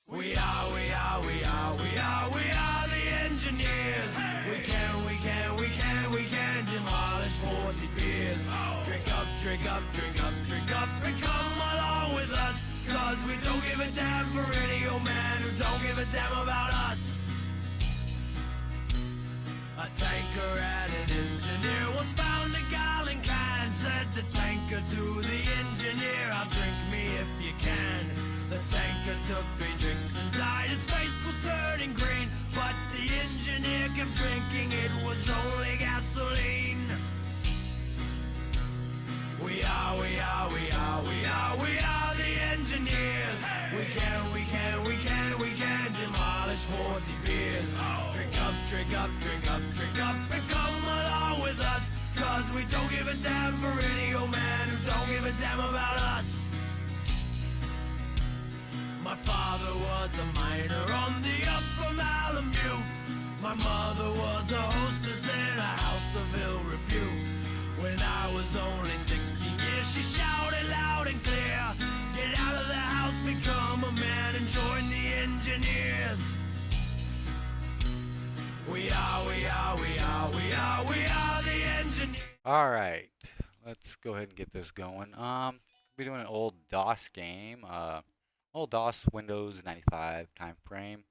We are the engineers. We can demolish 40 beers. Drink up, and come along with us. Cause we don't give a damn for any old man who don't give a damn about us. A tanker and an engineer once found a gallon can. Said the tanker to the engineer, I'll drink me if you can. The tanker took 3 drinks and died. His face was turning green, but the engineer kept drinking. It was only gasoline. We are the engineers. We can demolish 40 beers. Drink up, and come along with us. Cause we don't give a damn for any old man who don't give a damn about us. My father was a miner on the upper Malamute. My mother was a hostess in a house of ill repute. When I was only 16 years, she shouted loud and clear, get out of the house, become a man, and join the engineers. We are the engineers. All right, let's go ahead and get this going. Be doing an old DOS game, old DOS Windows 95 time frame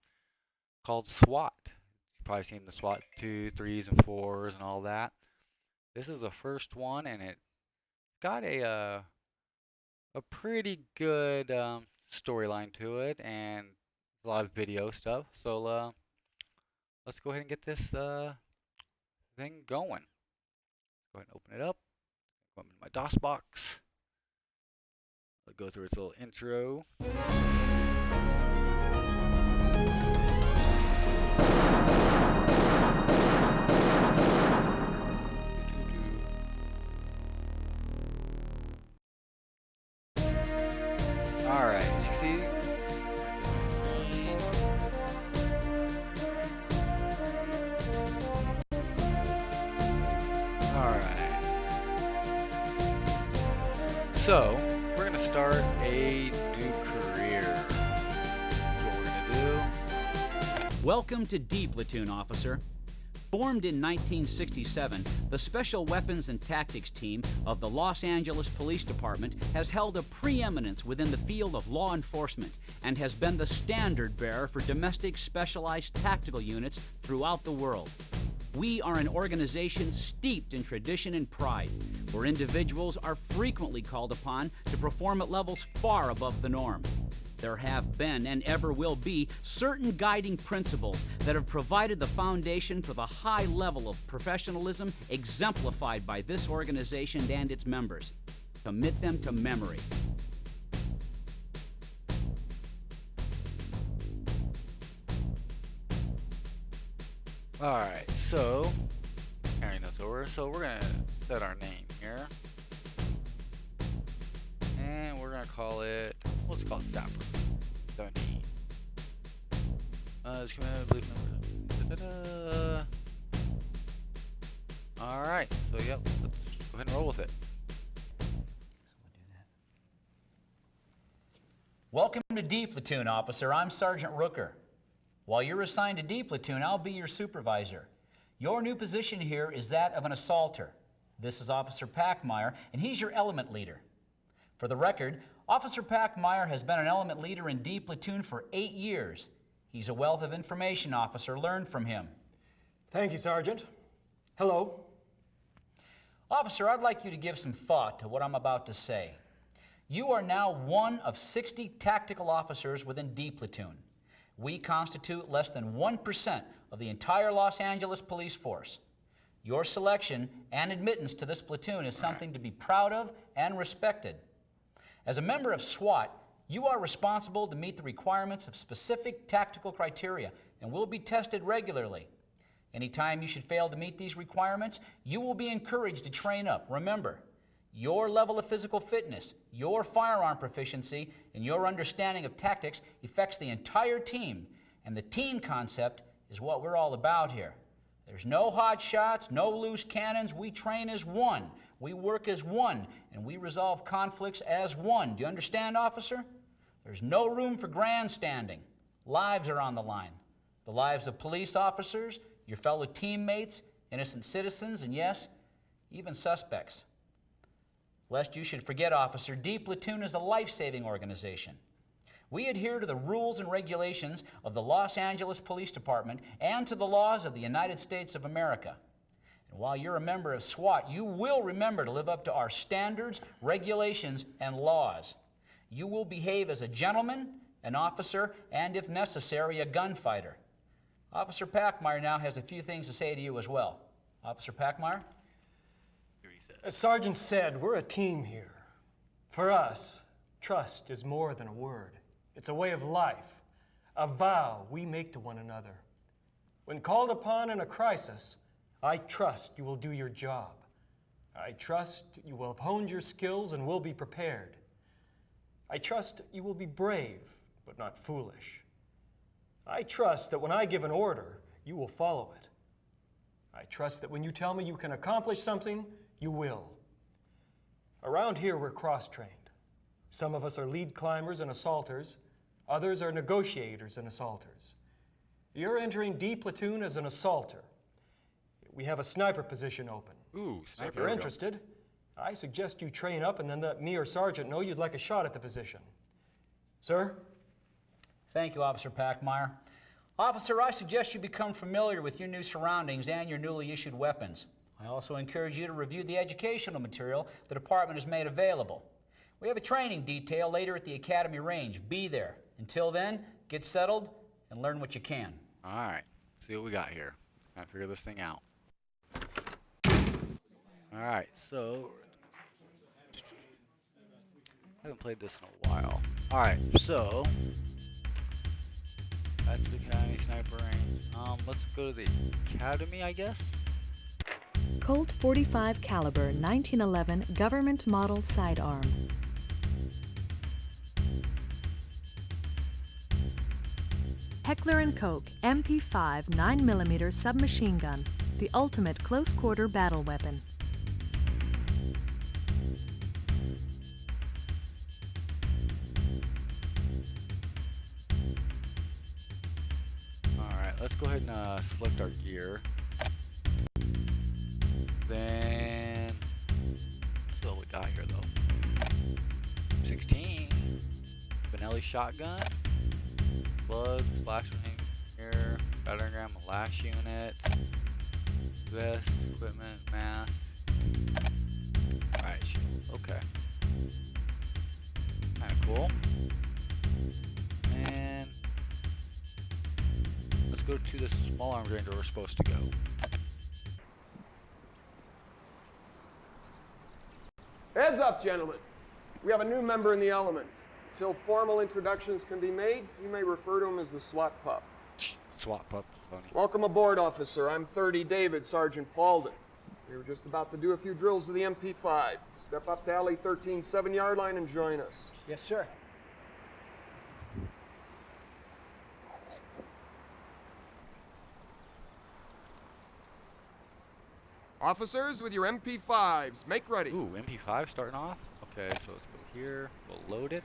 called SWAT. You've probably seen the SWAT 2, 3s, and 4s and all that. This is the first one, and it got a pretty good storyline to it, and a lot of video stuff. So let's go ahead and get this thing going. Go ahead and open it up. Go into my DOS box. I'll go through its little intro. Alright, you see? Alright. So, we're going to start a new career. That's what we're going to do. Welcome to D Platoon, officer. Formed in 1967, the Special Weapons and Tactics Team of the Los Angeles Police Department has held a preeminence within the field of law enforcement and has been the standard bearer for domestic specialized tactical units throughout the world. We are an organization steeped in tradition and pride, where individuals are frequently called upon to perform at levels far above the norm. There have been and ever will be certain guiding principles that have provided the foundation for the high level of professionalism exemplified by this organization and its members. Commit them to memory. Alright, so carrying this over. So we're gonna set our name here. And we're gonna call it, let's call it Sapper 17. Just come in, believe number. Alright, so yep, let's go ahead and roll with it. Welcome to D Platoon, officer. I'm Sergeant Rooker. While you're assigned to D Platoon, I'll be your supervisor. Your new position here is that of an assaulter. This is Officer Packmeyer, and he's your element leader. For the record, Officer Packmeyer has been an element leader in D Platoon for 8 years. He's a wealth of information, officer. Learn from him. Thank you, Sergeant. Hello. Officer, I'd like you to give some thought to what I'm about to say. You are now one of 60 tactical officers within D Platoon. We constitute less than 1% of the entire Los Angeles police force. Your selection and admittance to this platoon is something to be proud of and respected. As a member of SWAT, you are responsible to meet the requirements of specific tactical criteria and will be tested regularly. Anytime you should fail to meet these requirements, you will be encouraged to train up. Remember, your level of physical fitness, your firearm proficiency, and your understanding of tactics affects the entire team, and the team concept is what we're all about here. There's no hot shots, no loose cannons. We train as one. We work as one, and we resolve conflicts as one. Do you understand, officer? There's no room for grandstanding. Lives are on the line. The lives of police officers, your fellow teammates, innocent citizens, and yes, even suspects. Lest you should forget, officer, D Platoon is a life-saving organization. We adhere to the rules and regulations of the Los Angeles Police Department and to the laws of the United States of America. And while you're a member of SWAT, you will remember to live up to our standards, regulations, and laws. You will behave as a gentleman, an officer, and if necessary, a gunfighter. Officer Packmeyer now has a few things to say to you as well. Officer Packmeyer? As Sergeant said, we're a team here. For us, trust is more than a word. It's a way of life, a vow we make to one another. When called upon in a crisis, I trust you will do your job. I trust you will have honed your skills and will be prepared. I trust you will be brave, but not foolish. I trust that when I give an order, you will follow it. I trust that when you tell me you can accomplish something, you will. Around here, we're cross-trained. Some of us are lead climbers and assaulters. Others are negotiators and assaulters. You're entering D Platoon as an assaulter. We have a sniper position open. Ooh, So sniper. if you're interested, I suggest you train up and then let me or Sergeant know you'd like a shot at the position. Sir? Thank you, Officer Packmeyer. Officer, I suggest you become familiar with your new surroundings and your newly issued weapons. I also encourage you to review the educational material the department has made available. We have a training detail later at the Academy Range. Be there. Until then, get settled and learn what you can. All right, see what we got here. Gotta figure this thing out. All right, so I haven't played this in a while. All right, so that's the Academy Sniper Range. Let's go to the Academy, I guess. Colt 45 caliber 1911 government model sidearm. Heckler & Koch MP5 9mm submachine gun, the ultimate close-quarter battle weapon. Alright, let's go ahead and select our gear. Then, let's see what we got here though. 16. Benelli shotgun. Slugs, flashbang here, battering ram, a lash unit, vest, equipment, mask. Alright, shield. Okay. Kinda cool. And let's go to this small arms range where we're supposed to go. Heads up, gentlemen. We have a new member in the element. Until formal introductions can be made, you may refer to him as the SWAT pup. SWAT pup, funny. Welcome aboard, officer. I'm 30 David, Sergeant Paulden. We were just about to do a few drills with the MP5. Step up to alley 13, 7-yard line and join us. Yes, sir. Officers, with your MP5s, make ready. Ooh, MP5 starting off. Okay, so let's go here. We'll load it.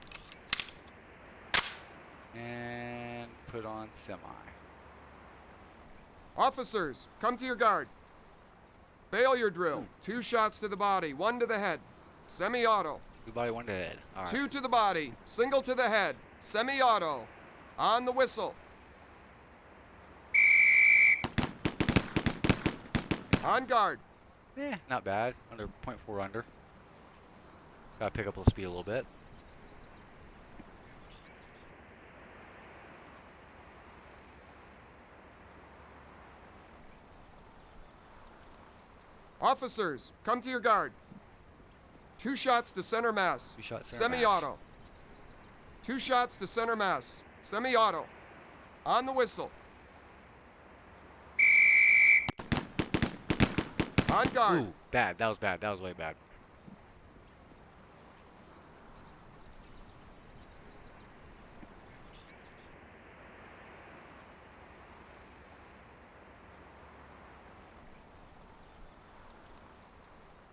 And put on semi. Officers, come to your guard. Failure drill. 2 shots to the body, 1 to the head. Semi-auto. 2 body, 1 to head. All right. 2 to the body, single to the head. Semi-auto. On the whistle. On guard. Not bad. Under 0.4 under. Gotta pick up the speed a little bit. Officers, come to your guard. 2 shots to center mass. 2 shots center mass. Semi-auto. 2 shots to center mass. Semi-auto. On the whistle. On guard. Ooh, bad. That was bad. That was way bad.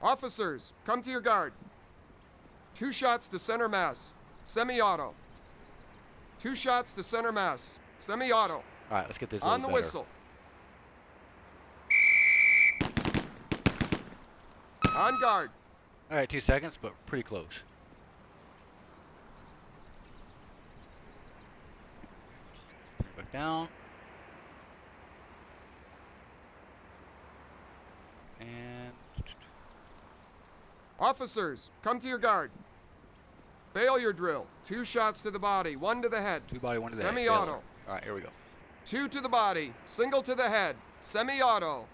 Officers, come to your guard. 2 shots to center mass. Semi-auto. 2 shots to center mass. Semi-auto. All right, let's get this a On little the better. whistle. On guard. All right, 2 seconds, but pretty close. Back down. And Officers, come to your guard. Failure drill. 2 shots to the body, 1 to the head. 2 body, 1 to the head. Semi-auto. Failure. All right, here we go. 2 to the body, single to the head. Semi-auto.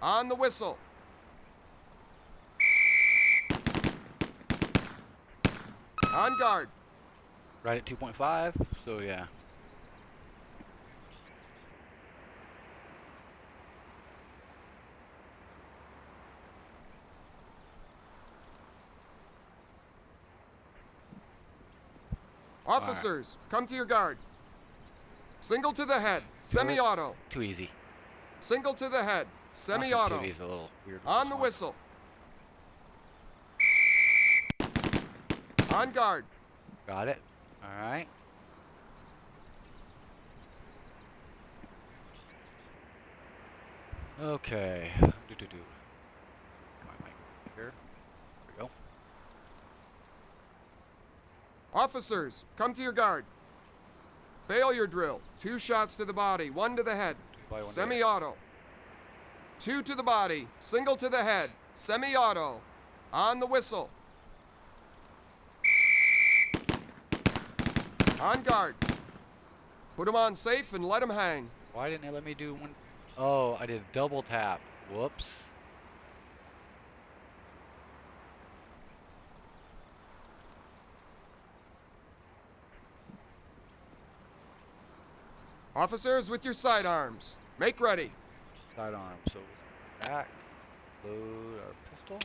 On the whistle. On guard. Right at 2.5, so yeah. Officers, come to your guard. Single to the head. Semi-auto. Too easy. Single to the head. Semi-auto. Sensitivity's a little weird with On this the one. whistle. On guard. Got it. All right. Okay. Come on, Mike. Here. Here we go. Officers, come to your guard. Failure drill. 2 shots to the body, 1 to the head. 2 body, 1 to the head. Semi-auto. 2 to the body, single to the head. Semi-auto. On the whistle. On guard. Put him on safe and let him hang. Why didn't it let me do one? Oh, I did double tap. Whoops. Officers with your sidearms. Make ready. Sidearm. So back. Load our pistol.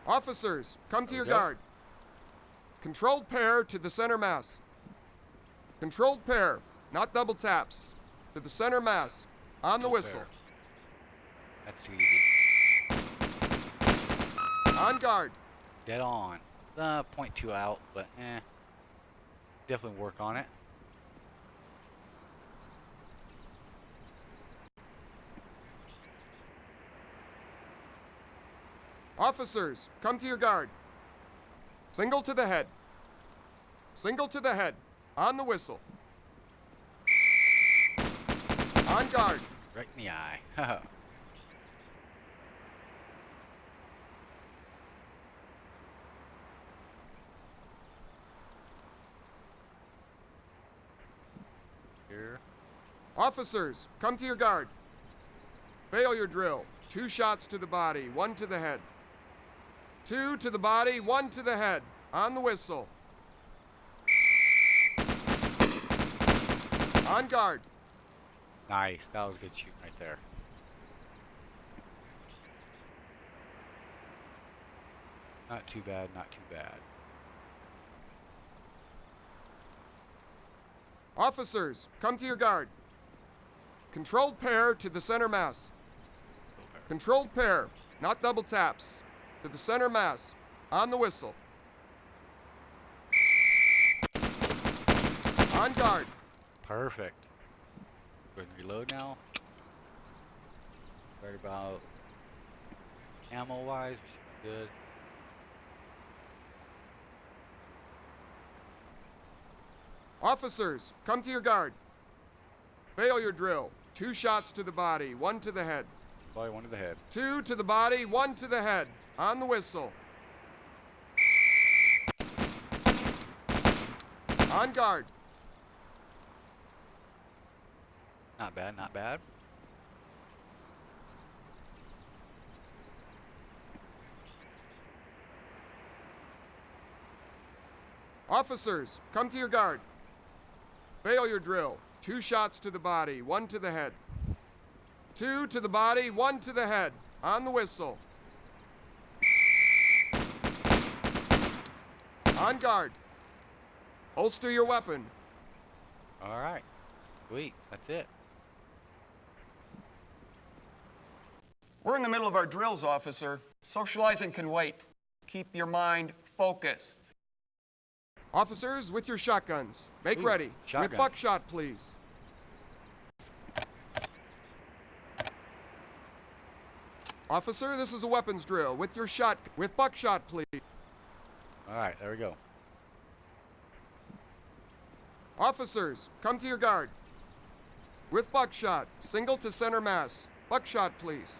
Officers, come to There your we go. guard. Controlled pair to the center mass. Controlled pair, not double taps. To the center mass. On the Control whistle. pair. That's too easy. On guard. Dead on. 0.2 out, but definitely work on it. Officers, come to your guard. Single to the head. Single to the head. On the whistle. On guard. Right in the eye. Here. Officers, come to your guard. Failure drill. 2 shots to the body, 1 to the head. 2 to the body, 1 to the head. On the whistle. On guard. Nice. That was good shooting right there. Not too bad, not too bad. Officers, come to your guard. Controlled pair to the center mass. Controlled pair, not double taps. To the center mass. On the whistle. On guard. Perfect. Go ahead and reload now. Right about ammo wise, we should be good. Officers, come to your guard. Failure drill. 2 shots to the body, 1 to the head. Body, 1 to the head. 2 to the body, 1 to the head. On the whistle. On guard. Not bad, not bad. Officers, come to your guard. Failure drill. 2 shots to the body, 1 to the head. 2 to the body, 1 to the head. On the whistle. On guard. Holster your weapon. All right. Sweet. That's it. We're in the middle of our drills, officer. Socializing can wait. Keep your mind focused. Officers, with your shotguns. Make Ooh, ready. shotgun. With buckshot, please. Officer, this is a weapons drill. With your shot, with buckshot, please. All right, there we go. Officers, come to your guard. With buckshot, single to center mass. Buckshot, please.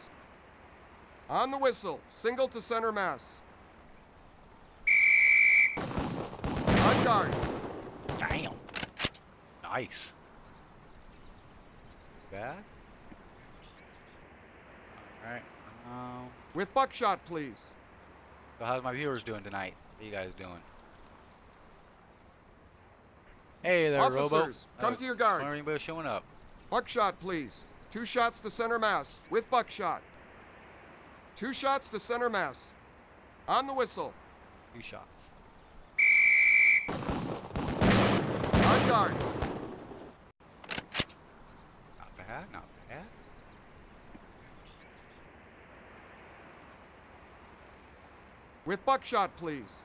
On the whistle, single to center mass. On guard. Damn. Nice. Bad. All right. With buckshot, please. So how's my viewers doing tonight? What are you guys doing? Hey there, Robo. Officers, come to your guard. Anybody showing up? Buckshot, please. 2 shots to center mass. With buckshot. 2 shots to center mass. On the whistle. 2 shots. On guard. Not bad, not bad. With buckshot, please.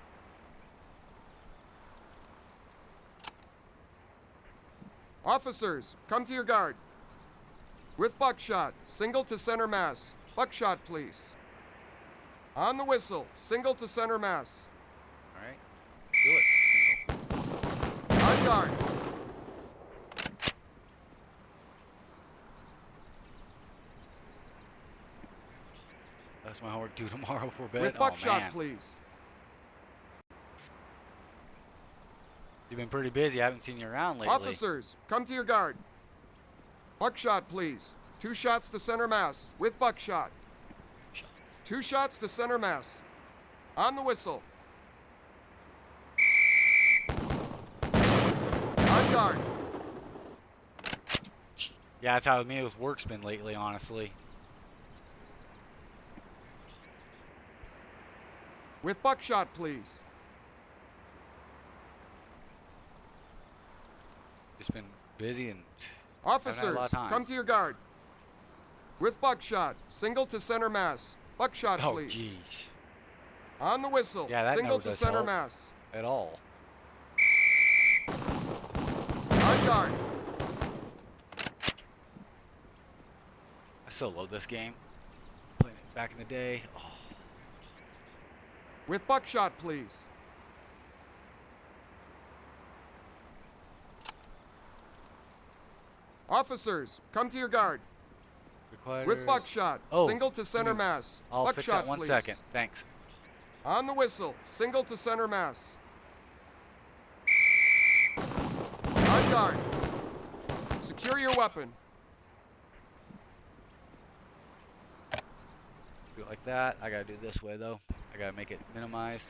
Officers, come to your guard. With buckshot, single to center mass. Buckshot, please. On the whistle, single to center mass. All right. Do it. On guard. That's my homework due tomorrow for bed. With Oh, buckshot, man. please. You've been pretty busy. I haven't seen you around lately. Officers, come to your guard. Buckshot, please. 2 shots to center mass. With buckshot. 2 shots to center mass. On the whistle. On guard. Yeah, that's how me with work's been lately, honestly. With buckshot, please. Just been busy and haven't had a Officers, lot of time. come to your guard. With buckshot, single to center mass. Buckshot, Oh, please. jeez. On the whistle, Yeah, that single never to does center help. mass. At all. On guard. I still love this game. Playing it back in the day. Oh. With buckshot, please. Officers, come to your guard. Required. With buckshot, Oh, single to center mass. I'll buckshot, fix that one please. second. Thanks. On the whistle, single to center mass. On guard. Secure your weapon. Do it like that. I gotta do it this way though. I gotta make it minimized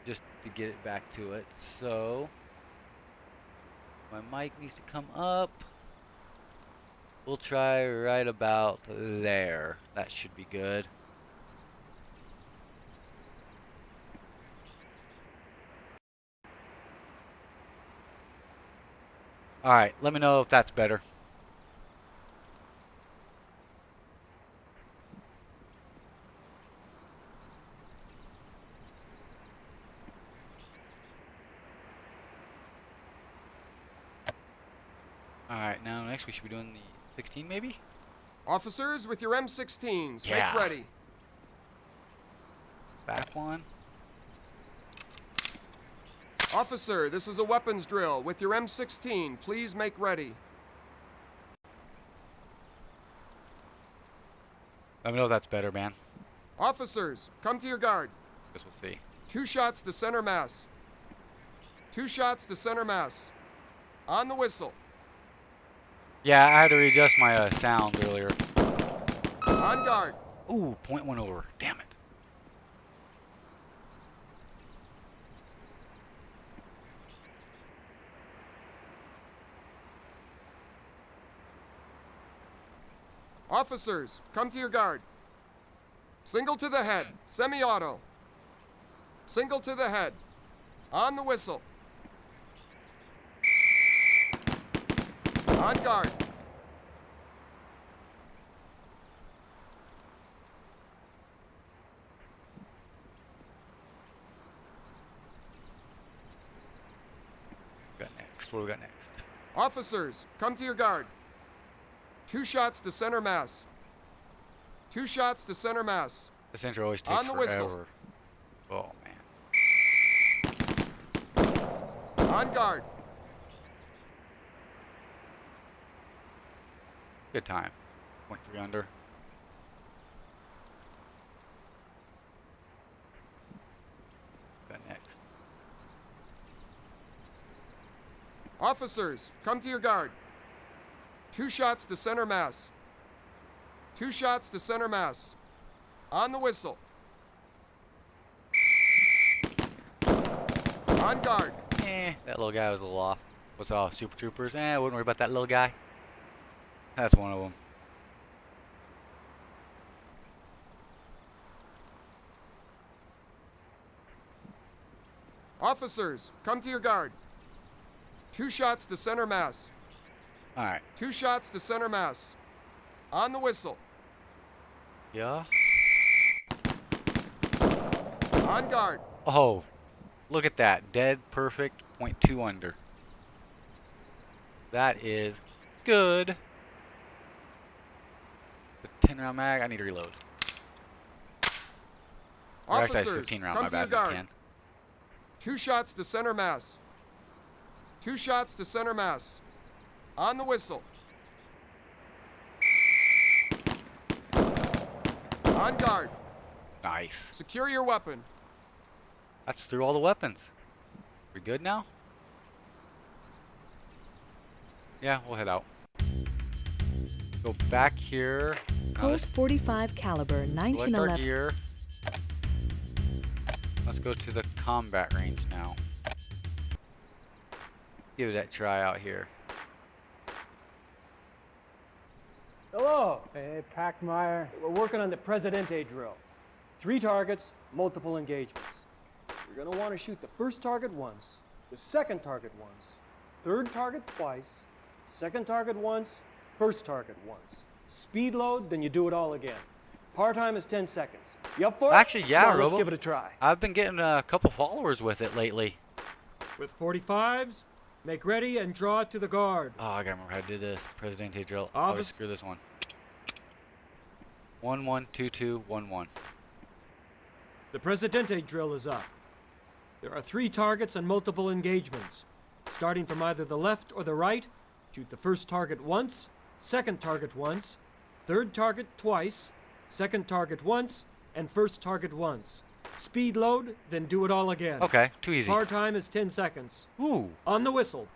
just to get it back to it. So my mic needs to come up. We'll try right about there. That should be good. Alright, let me know if that's better. Alright, now next we should be doing the 16 maybe? Officers with your M16s, Yeah. make ready. Back one. Officer, this is a weapons drill. With your M16, please make ready. Let me know if that's better, man. Officers, come to your guard. Guess we'll see. 2 shots to center mass. 2 shots to center mass. On the whistle. Yeah, I had to readjust my sound earlier. On guard. Ooh, point one over. Damn it. Officers, come to your guard. Single to the head, semi-auto. Single to the head. On the whistle. On guard. next? What do we got next? Officers, come to your guard. 2 shots to center mass. 2 shots to center mass. This intro always takes On the whistle. forever. Oh, man. On guard. Good time. 0.3 under. Got next. Officers, come to your guard. 2 shots to center mass. 2 shots to center mass. On the whistle. On guard. That little guy was a little off. What's all Super Troopers? Wouldn't worry about that little guy. That's one of them. Officers, come to your guard. 2 shots to center mass. All right. 2 shots to center mass. On the whistle. Yeah. On guard. Oh, look at that. Dead perfect. 0.2 under. That is good. The 10 round mag. I need to reload. Or actually, that's Officers, 15 round. come My to your bad. I guard. can. 2 shots to center mass. 2 shots to center mass. On the whistle. On guard. Nice. Secure your weapon. That's through all the weapons. We good now? Yeah, we'll head out. Go back here. Now Colt let's 45 caliber select our 1911. gear. Let's go to the combat range now. Give that try out here. Hello. Hey, Packmeyer. We're working on the Presidente drill. 3 targets, multiple engagements. You're gonna want to shoot the first target once, the second target once, third target twice, second target once, first target once. Speed load, then you do it all again. Par time is 10 seconds. You up for it? Actually, yeah, Come on, let's Robo. give it a try. I've been getting a couple followers with it lately. With 45s, make ready and draw it to the guard. Oh, I gotta remember how to do this. Presidente drill. I always Office- screw this one. 1-1-2-2-1-1. The Presidente drill is up. There are 3 targets and multiple engagements. Starting from either the left or the right, shoot the first target once, second target once, third target twice, second target once, and first target once. Speed load, then do it all again. Okay, too easy. Par time is 10 seconds. Ooh. On the whistle.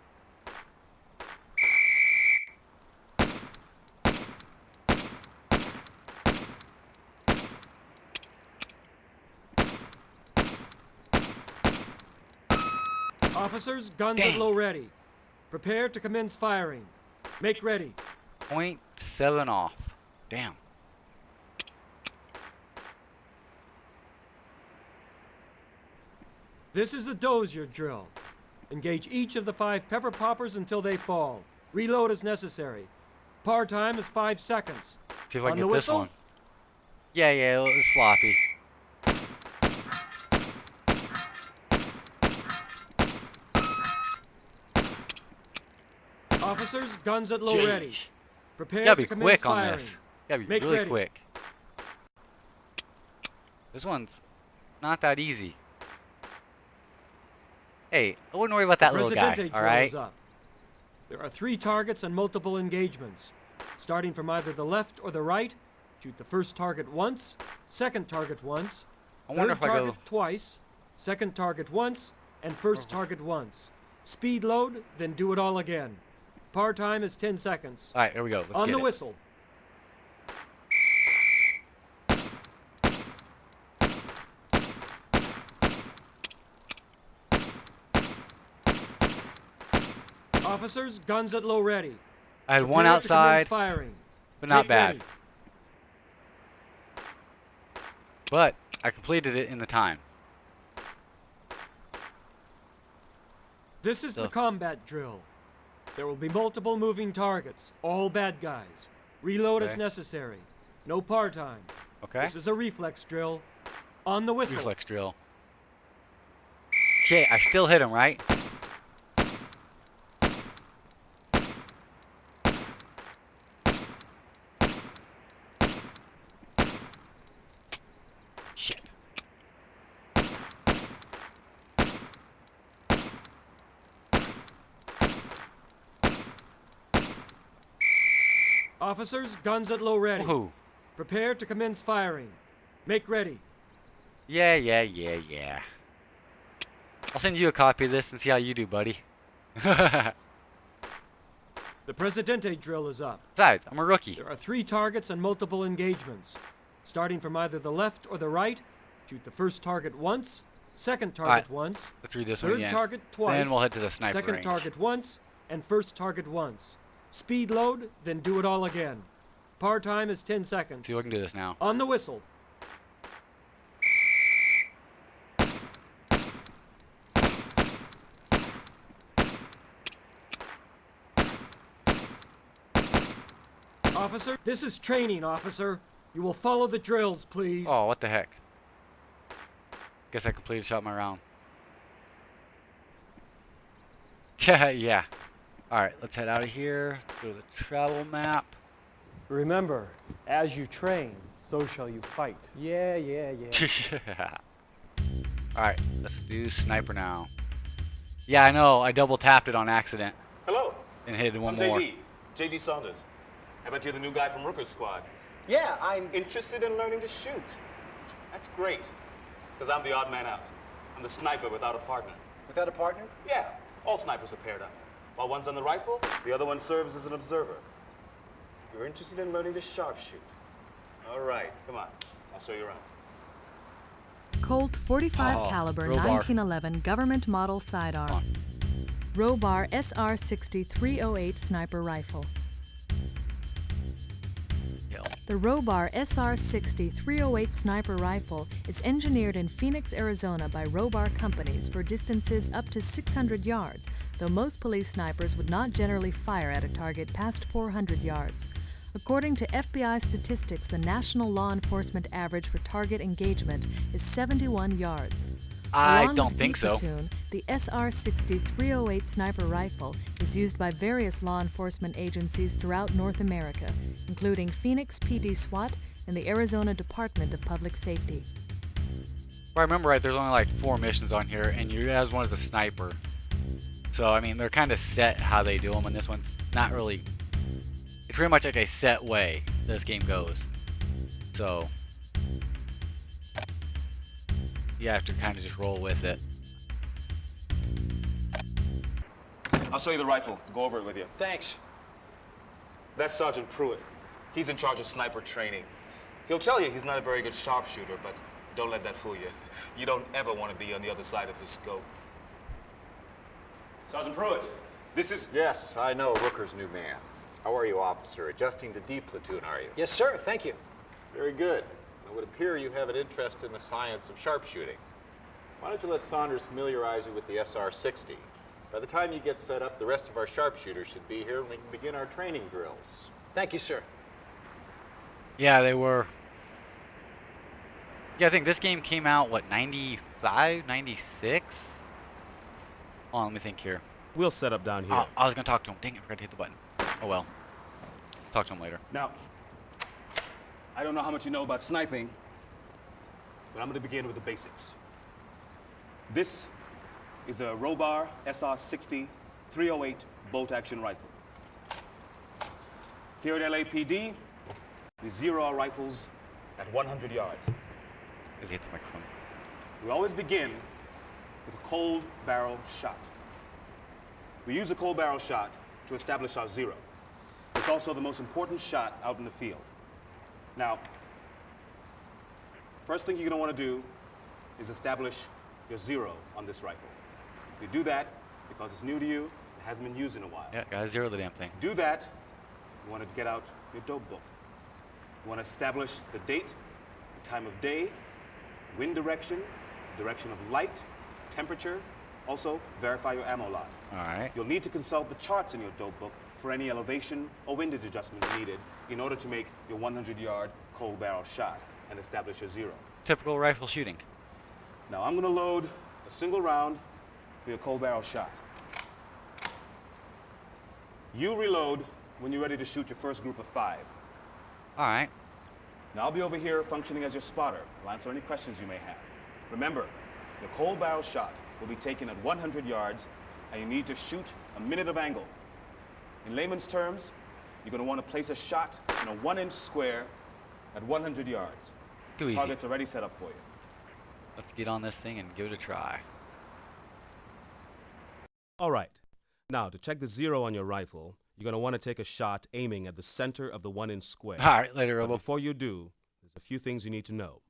Officers, guns Dang. at low ready. Prepare to commence firing. Make ready. 0.7 off. Damn. This is a dozier drill. Engage each of the 5 pepper poppers until they fall. Reload as necessary. Par time is 5 seconds. See if I On can the get this whistle? one. Yeah, it's sloppy. Officers, guns at low ready. Jeez. Prepare You gotta to be commence quick on firing. this. You gotta be Make really ready. quick. This one's not that easy. Hey, I wouldn't worry about that little guy, Presidente drill alright? is up. There are 3 targets and multiple engagements. Starting from either the left or the right, shoot the first target once, second target once, I wonder third if I target go... twice, second target once, and first target once. Speed load, then do it all again. Par time is 10 seconds. Alright, here we go. Let's On get the it. whistle. Officers, guns at low ready. I had one Prepare to commence outside, firing. but not Make bad. ready. But I completed it in the time. This is So- the combat drill. There will be multiple moving targets, all bad guys. Reload as Okay. necessary. No par time. Okay? This is a reflex drill. On the whistle. Reflex drill. Okay, I still hit him, right? Officers, guns at low ready. Woohoo. Prepare to commence firing. Make ready. Yeah. I'll send you a copy of this and see how you do, buddy. Besides, The Presidente drill is up. I'm a rookie. There are 3 targets and multiple engagements. Starting from either the left or the right, shoot the first target once, second target once, Let's read this one third again. target twice, Then we'll head to the sniper second range. target once, and first target once. Speed load, then do it all again. Par time is 10 seconds. See if I can do this now. On the whistle. Officer, this is training, officer. You will follow the drills, please. Oh, what the heck? Guess I completed shot my round. Yeah. Alright, let's head out of here. Let's go to the travel map. Remember, as you train, so shall you fight. Yeah. Alright, let's do sniper now. Yeah, I know. I double tapped it on accident Hello, and hit one I'm more. JD Saunders. I bet you're the new guy from Rooker's Squad. Yeah, I'm... Interested in learning to shoot. That's great, because I'm the odd man out. I'm the sniper without a partner. Without a partner? Yeah, all snipers are paired up. While one's on the rifle, the other one serves as an observer. You're interested in learning to sharpshoot. All right, come on. I'll show you around. Colt 45 caliber Robar. 1911 government model sidearm. Robar SR-60 308 sniper rifle. The Robar SR-60 308 sniper rifle is engineered in Phoenix, Arizona by Robar companies for distances up to 600 yards, though most police snipers would not generally fire at a target past 400 yards. According to FBI statistics, the national law enforcement average for target engagement is 71 yards. I Along don't with think so. D-Platoon, the SR-60 308 sniper rifle is used by various law enforcement agencies throughout North America, including Phoenix PD SWAT and the Arizona Department of Public Safety. If I remember right, there's only like 4 missions on here, and you as one as a sniper. So, I mean, they're kind of set how they do them, and this one's not really... It's pretty much like a set way this game goes. So... you have to kind of just roll with it. I'll show you the rifle. Go over it with you. Thanks. That's Sergeant Pruitt. He's in charge of sniper training. He'll tell you he's not a very good sharpshooter, but don't let that fool you. You don't ever want to be on the other side of his scope. Sergeant Pruitt, this is... Yes, I know Rooker's new man. How are you, officer? Adjusting to D platoon, are you? Yes, sir. Thank you. Very good. It would appear you have an interest in the science of sharpshooting. Why don't you let Saunders familiarize you with the SR-60? By the time you get set up, the rest of our sharpshooters should be here and we can begin our training drills. Thank you, sir. Yeah, they were... Yeah, I think this game came out, what, 95, 96? Oh, let me think here. We'll set up down here. Oh, I was going to talk to him. Dang it, I forgot to hit the button. Oh well. Talk to him later. Now, I don't know how much you know about sniping, but I'm going to begin with the basics. This is a Robar SR-60 308 bolt-action rifle. Here at LAPD, we zero our rifles at 100 yards. Does he hit the microphone? We always begin with a cold barrel shot. We use a cold barrel shot to establish our zero. It's also the most important shot out in the field. Now, first thing you're going to want to do is establish your zero on this rifle. You do that because it's new to you, it hasn't been used in a while. Yeah, gotta zero the damn thing. Do that, you want to get out your dope book. You want to establish the date, the time of day, wind direction, direction of light, temperature. Also, verify your ammo lot. All right. You'll need to consult the charts in your dope book for any elevation or windage adjustments needed in order to make your 100-yard cold barrel shot and establish your zero. Typical rifle shooting. Now I'm going to load a single round for your cold barrel shot. You reload when you're ready to shoot your first group of 5. All right. Now I'll be over here functioning as your spotter. I'll answer any questions you may have. Remember, your cold barrel shot will be taken at 100 yards and you need to shoot a minute of angle. In layman's terms, you're going to want to place a shot in a 1-inch square at 100 yards. Too easy. Target's already set up for you. Let's get on this thing and give it a try. All right. Now, to check the zero on your rifle, you're going to want to take a shot aiming at the center of the 1-inch square. All right, later, But Robo. before you do, there's a few things you need to know.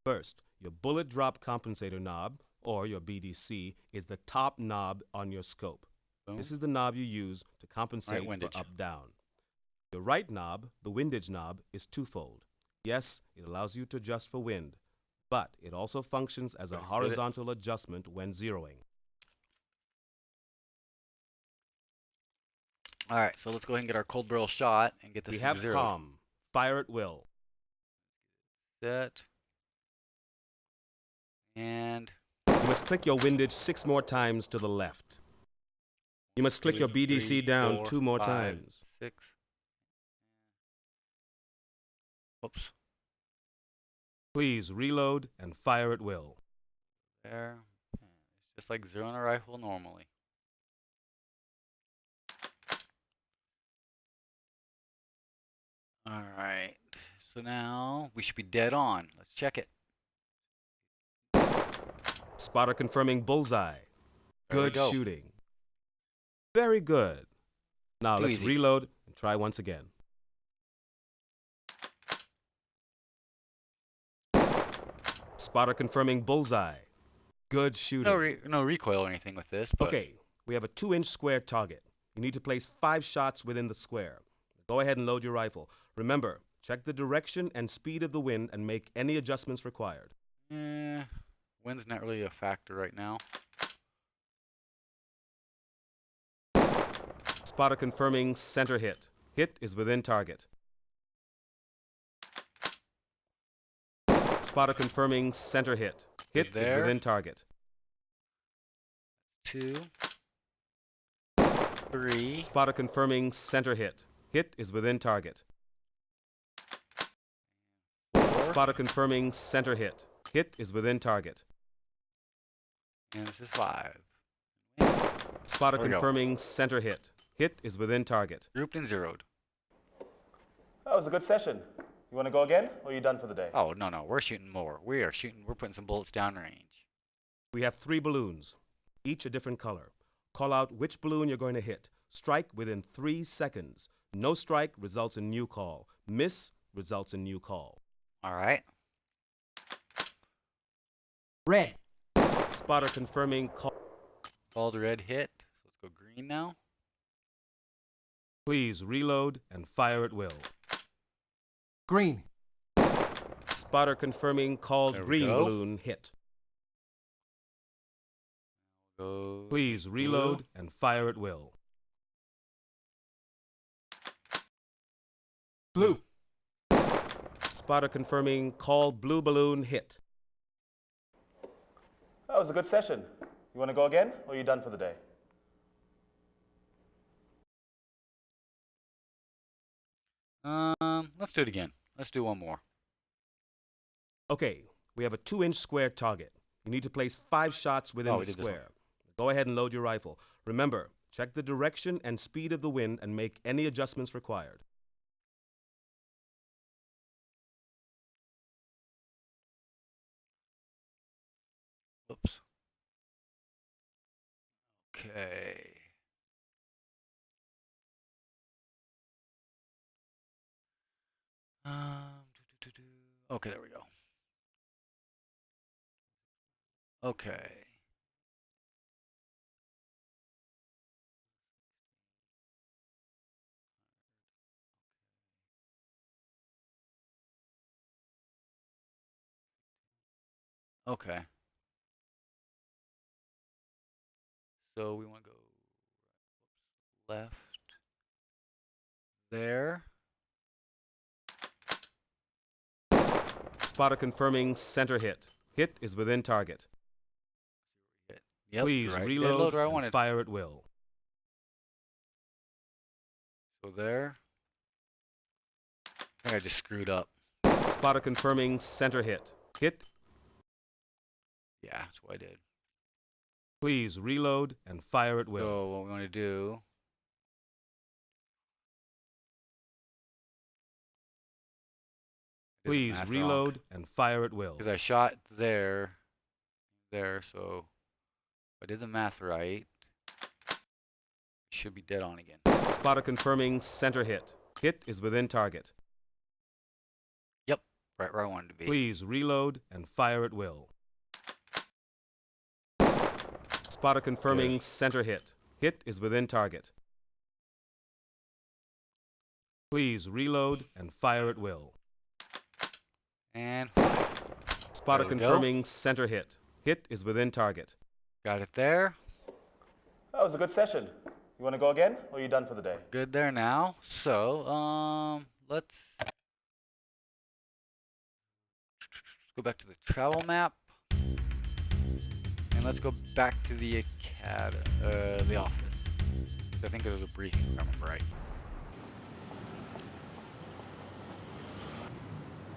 First, your bullet drop compensator knob, or your BDC, is the top knob on your scope. Boom. This is the knob you use to compensate for windage. up-down. The right knob, the windage knob, is twofold. Yes, it allows you to adjust for wind, but it also functions as a horizontal adjustment when zeroing. All right, so let's go ahead and get our cold barrel shot and get this We thing have zeroed. calm. Fire at will. Set. And You must click your windage 6 more times to the left. You must click your 2, BDC 3, down 4, 2 more 5, times. 6. Oops. Please reload and fire at will. There. It's just like zeroing a rifle normally. All right. So now we should be dead on. Let's check it. Spotter confirming bullseye. There we Good go. shooting. Very good. Now Too let's easy. reload and try once again. Spotter confirming bullseye. Good shooting. No recoil or anything with this. But Okay, we have a 2-inch square target. You need to place 5 shots within the square. Go ahead and load your rifle. Remember, check the direction and speed of the wind and make any adjustments required. Wind's not really a factor right now. Spotter confirming center hit. Hit is within target. Spotter confirming center hit. Hit is There. within target. 2, 3. Spotter confirming center hit. Hit is within target. 4. Spotter confirming center hit. Hit is within target. And this is 5. Spotter There we go. confirming center hit. Hit is within target. Grouped and zeroed. That was a good session. You want to go again, or are you done for the day? Oh, no, no. We're shooting more. We're putting some bullets down range. We have 3 balloons, each a different color. Call out which balloon you're going to hit. Strike within 3 seconds. No strike results in new call. Miss results in new call. All right. Red. Spotter confirming call. Called red hit. So let's go green now. Please reload and fire at will. Green. Spotter confirming called There we green go. balloon hit. Go. Please reload and fire at will. Blue. Spotter confirming called blue balloon hit. That was a good session. You want to go again, or are you done for the day? Let's do it again. Let's do one more. Okay, we have a 2-inch square target. You need to place 5 shots within Oh, the we did this one. square. Go ahead and load your rifle. Remember, check the direction and speed of the wind and make any adjustments required. Oops. Okay. Okay, there we go. Okay. Okay. So we want to go left there. Spotter confirming center hit. Hit is within target. Yep. Please right. Dead reload load where I and wanted. fire at will. So there. I think I just screwed up. Spotter confirming center hit. Hit. Yeah, that's what I did. Please reload and fire at will. So what we want to do Please reload and fire at will. Because I shot there, so if I did the math right, it should be dead on again. Spotter confirming center hit. Hit is within target. Yep, right where I wanted to be. Please reload and fire at will. Spotter confirming center hit. Hit is within target. Please reload and fire at will. And spotter confirming center hit. Hit is within target. Got it there. That was a good session. You want to go again, or are you done for the day? Good there now. So, let's go back to the travel map. And let's go back to the the office. I think there was a briefing, if I remember right.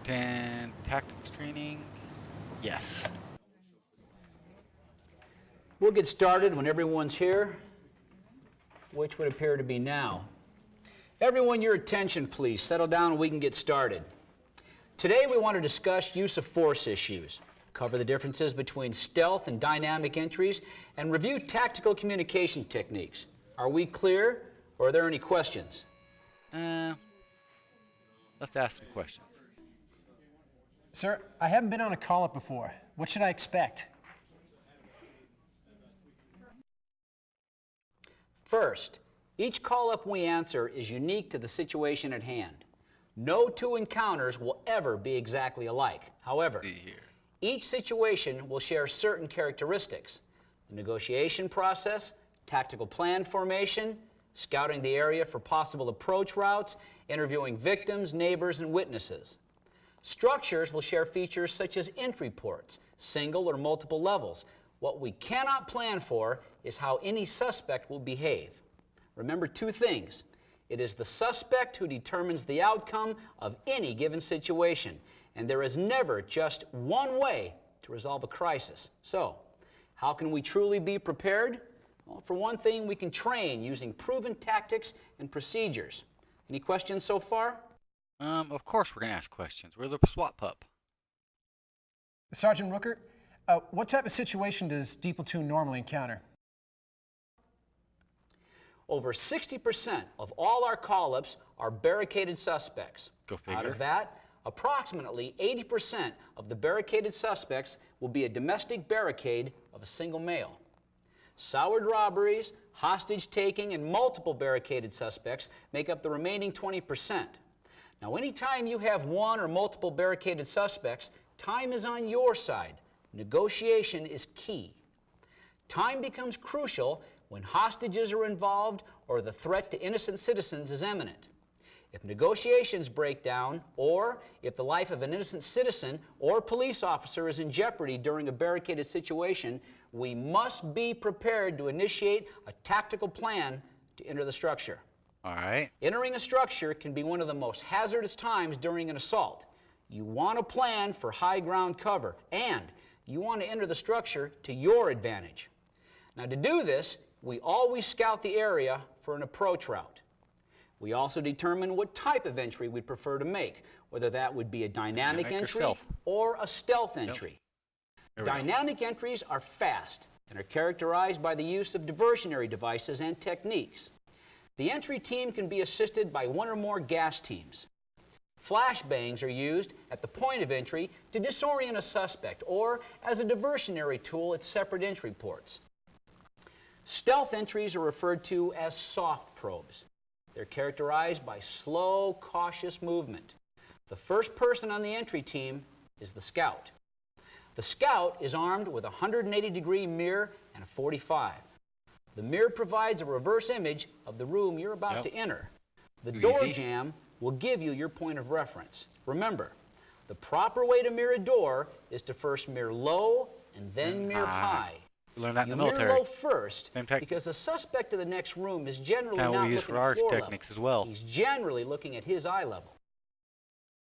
10 tactics training. Yes. We'll get started when everyone's here, which would appear to be now. Everyone, your attention, please. Settle down and we can get started. Today we want to discuss use of force issues, cover the differences between stealth and dynamic entries, and review tactical communication techniques. Are we clear, or are there any questions? Let's ask some questions. Sir, I haven't been on a call-up before. What should I expect? First, each call-up we answer is unique to the situation at hand. No two encounters will ever be exactly alike. However, each situation will share certain characteristics: the negotiation process, tactical plan formation, scouting the area for possible approach routes, interviewing victims, neighbors, and witnesses. Structures will share features such as entry ports, single or multiple levels. What we cannot plan for is how any suspect will behave. Remember two things. It is the suspect who determines the outcome of any given situation, and there is never just one way to resolve a crisis. So, how can we truly be prepared? Well, for one thing, we can train using proven tactics and procedures. Any questions so far? Of course we're going to ask questions. We're the SWAT pup. Sergeant Rookert, what type of situation does D Platoon normally encounter? Over 60% of all our call-ups are barricaded suspects. Go figure. Out of that, approximately 80% of the barricaded suspects will be a domestic barricade of a single male. Soured robberies, hostage-taking, and multiple barricaded suspects make up the remaining 20%. Now, anytime you have one or multiple barricaded suspects, time is on your side. Negotiation is key. Time becomes crucial when hostages are involved or the threat to innocent citizens is imminent. If negotiations break down, or if the life of an innocent citizen or police officer is in jeopardy during a barricaded situation, we must be prepared to initiate a tactical plan to enter the structure. All right. Entering a structure can be one of the most hazardous times during an assault. You want to plan for high ground cover, and you want to enter the structure to your advantage. Now, to do this, we always scout the area for an approach route. We also determine what type of entry we'd prefer to make, whether that would be a dynamic entry or a stealth entry. Dynamic entries are fast and are characterized by the use of diversionary devices and techniques. The entry team can be assisted by one or more gas teams. Flashbangs are used at the point of entry to disorient a suspect or as a diversionary tool at separate entry ports. Stealth entries are referred to as soft probes. They're characterized by slow, cautious movement. The first person on the entry team is the scout. The scout is armed with a 180-degree mirror and a .45. The mirror provides a reverse image of the room you're about to enter. The door jamb will give you your point of reference. Remember, the proper way to mirror a door is to first mirror low and then mirror high. Learn that in the You military. mirror low first because the suspect in the next room is generally not looking at floor level. As well. He's generally looking at his eye level.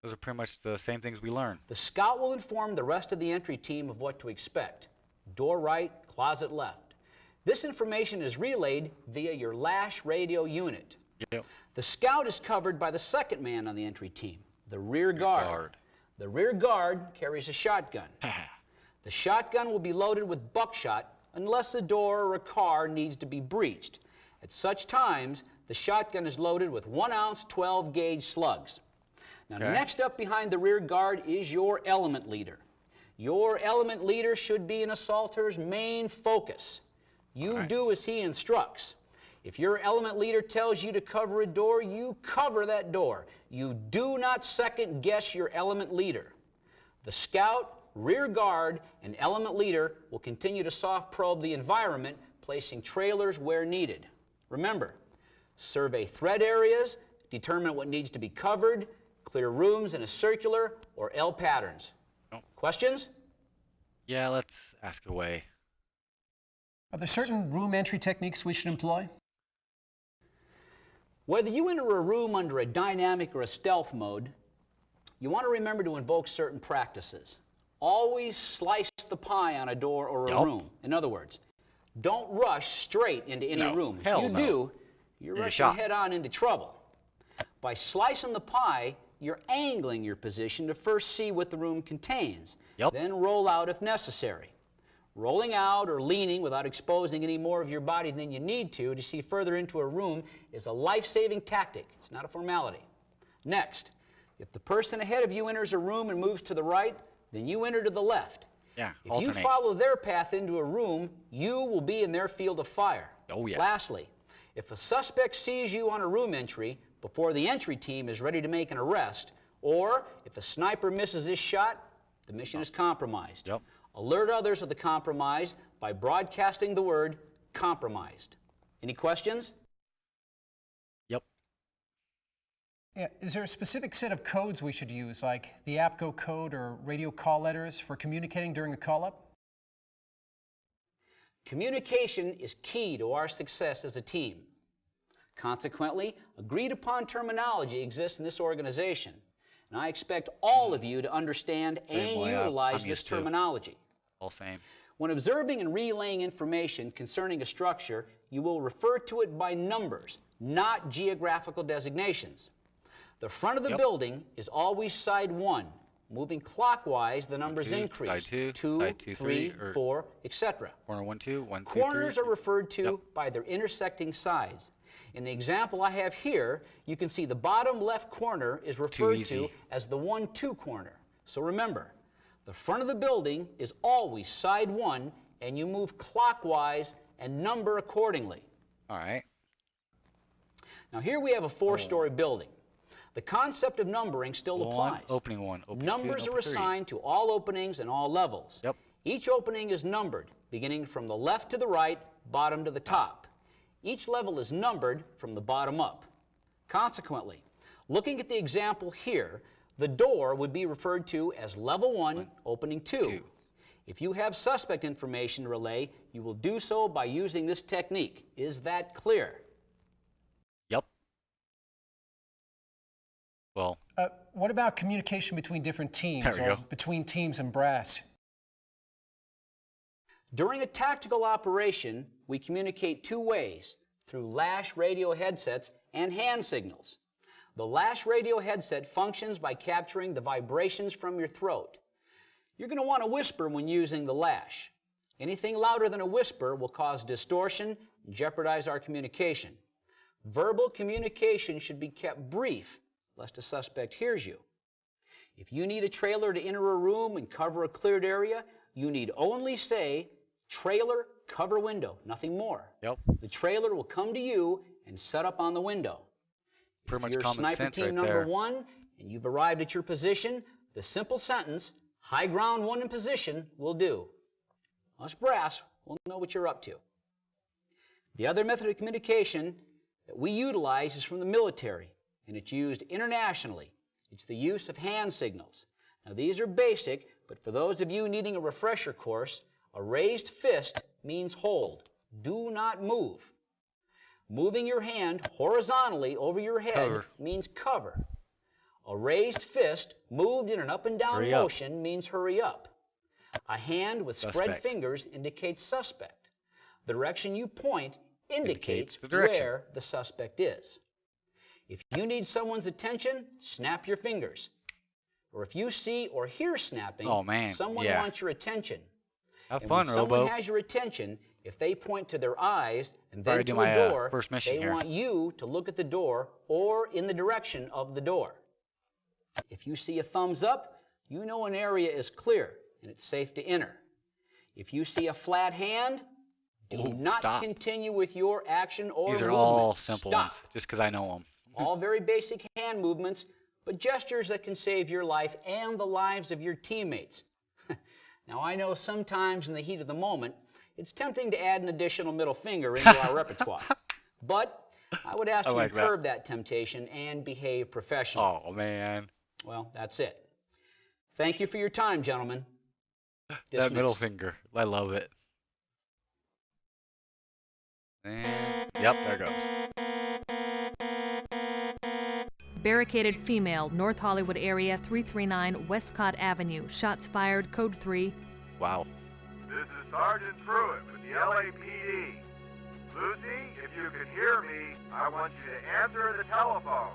Those are pretty much the same things we learn. The scout will inform the rest of the entry team of what to expect. Door right, closet left. This information is relayed via your LASH radio unit. The scout is covered by the second man on the entry team, the rear guard. The rear guard carries a shotgun. The shotgun will be loaded with buckshot unless a door or a car needs to be breached. At such times, the shotgun is loaded with 1-ounce 12-gauge slugs. Now, next up behind the rear guard is your element leader. Your element leader should be an assaulter's main focus. You do as he instructs. If your element leader tells you to cover a door, you cover that door. You do not second guess your element leader. The scout, rear guard, and element leader will continue to soft probe the environment, placing trailers where needed. Remember, survey threat areas, determine what needs to be covered, clear rooms in a circular or L patterns. Questions? Yeah, let's ask away. Are there certain room entry techniques we should employ? Whether you enter a room under a dynamic or a stealth mode, you want to remember to invoke certain practices. Always slice the pie on a door or a room. In other words, don't rush straight into any room. If you do, you're rushing head on into trouble. By slicing the pie, you're angling your position to first see what the room contains, then roll out if necessary. Rolling out or leaning without exposing any more of your body than you need to see further into a room is a life-saving tactic. It's not a formality. Next, if the person ahead of you enters a room and moves to the right, then you enter to the left. If you follow their path into a room, you will be in their field of fire. Lastly, if a suspect sees you on a room entry before the entry team is ready to make an arrest, or if a sniper misses his shot, the mission is compromised. Alert others of the compromise by broadcasting the word compromised. Any questions? Yeah, is there a specific set of codes we should use, like the APCO code or radio call letters for communicating during a call-up? Communication is key to our success as a team. Consequently, agreed-upon terminology exists in this organization, and I expect all of you to understand and utilize this terminology. All same. When observing and relaying information concerning a structure, you will refer to it by numbers, not geographical designations. The front of the building is always side 1. Moving clockwise, the numbers increase. Side 2, 3, 4, etc. Corner 1, 2, 1, 2, Corners 3. are referred to by their intersecting sides. In the example I have here, you can see the bottom left corner is referred to as the 1-2 corner. So remember, the front of the building is always side 1, and you move clockwise and number accordingly. All right. Now here we have a 4-story building. The concept of numbering still applies. Opening 1, opening 2, Numbers are assigned to all openings and all levels. Each opening is numbered, beginning from the left to the right, bottom to the top. Each level is numbered from the bottom up. Consequently, looking at the example here, the door would be referred to as level 1, opening 2. If you have suspect information to relay, you will do so by using this technique. Is that clear? Well, what about communication between different teams or between teams and brass? During a tactical operation, we communicate 2 ways, through lash radio headsets and hand signals. The lash radio headset functions by capturing the vibrations from your throat. You're going to want to whisper when using the lash. Anything louder than a whisper will cause distortion and jeopardize our communication. Verbal communication should be kept brief, lest a suspect hears you. If you need a trailer to enter a room and cover a cleared area, you need only say, trailer, cover window, nothing more. The trailer will come to you and set up on the window. Pretty much you're common sniper sense team right number there. 1 and you've arrived at your position, the simple sentence, high ground 1 in position, will do. Us brass will know what you're up to. The other method of communication that we utilize is from the military, and it's used internationally. It's the use of hand signals. Now these are basic, but for those of you needing a refresher course, a raised fist means hold. Do not move. Moving your hand horizontally over your head means cover. A raised fist moved in an up and down motion means hurry up. A hand with spread fingers indicates suspect. The direction you point indicates where the suspect is. If you need someone's attention, snap your fingers. or if you see or hear snapping, Oh, man, someone yeah. wants your attention. Have And fun, when someone Robo. has your attention, if they point to their eyes and Sorry then to to do my, a door, first mission they here. want you to look at the door or in the direction of the door. If you see a thumbs up, you know an area is clear and it's safe to enter. If you see a flat hand, do Ooh, not stop. continue with your action or These are movement. all simple Stop. ones, just because I know them. All very basic hand movements, but gestures that can save your life and the lives of your teammates. Now, I know sometimes in the heat of the moment, it's tempting to add an additional middle finger into our repertoire. But I would ask you like to that. curb that temptation and behave professionally. Oh, man. Well, that's it. Thank you for your time, gentlemen. That middle Dismissed. finger. I love it. And, yep, there it goes. Barricaded female, North Hollywood area, 339 Westcott Avenue. Shots fired, code 3. Wow. This is Sergeant Pruitt with the LAPD. Lucy, if you can hear me, I want you to answer the telephone.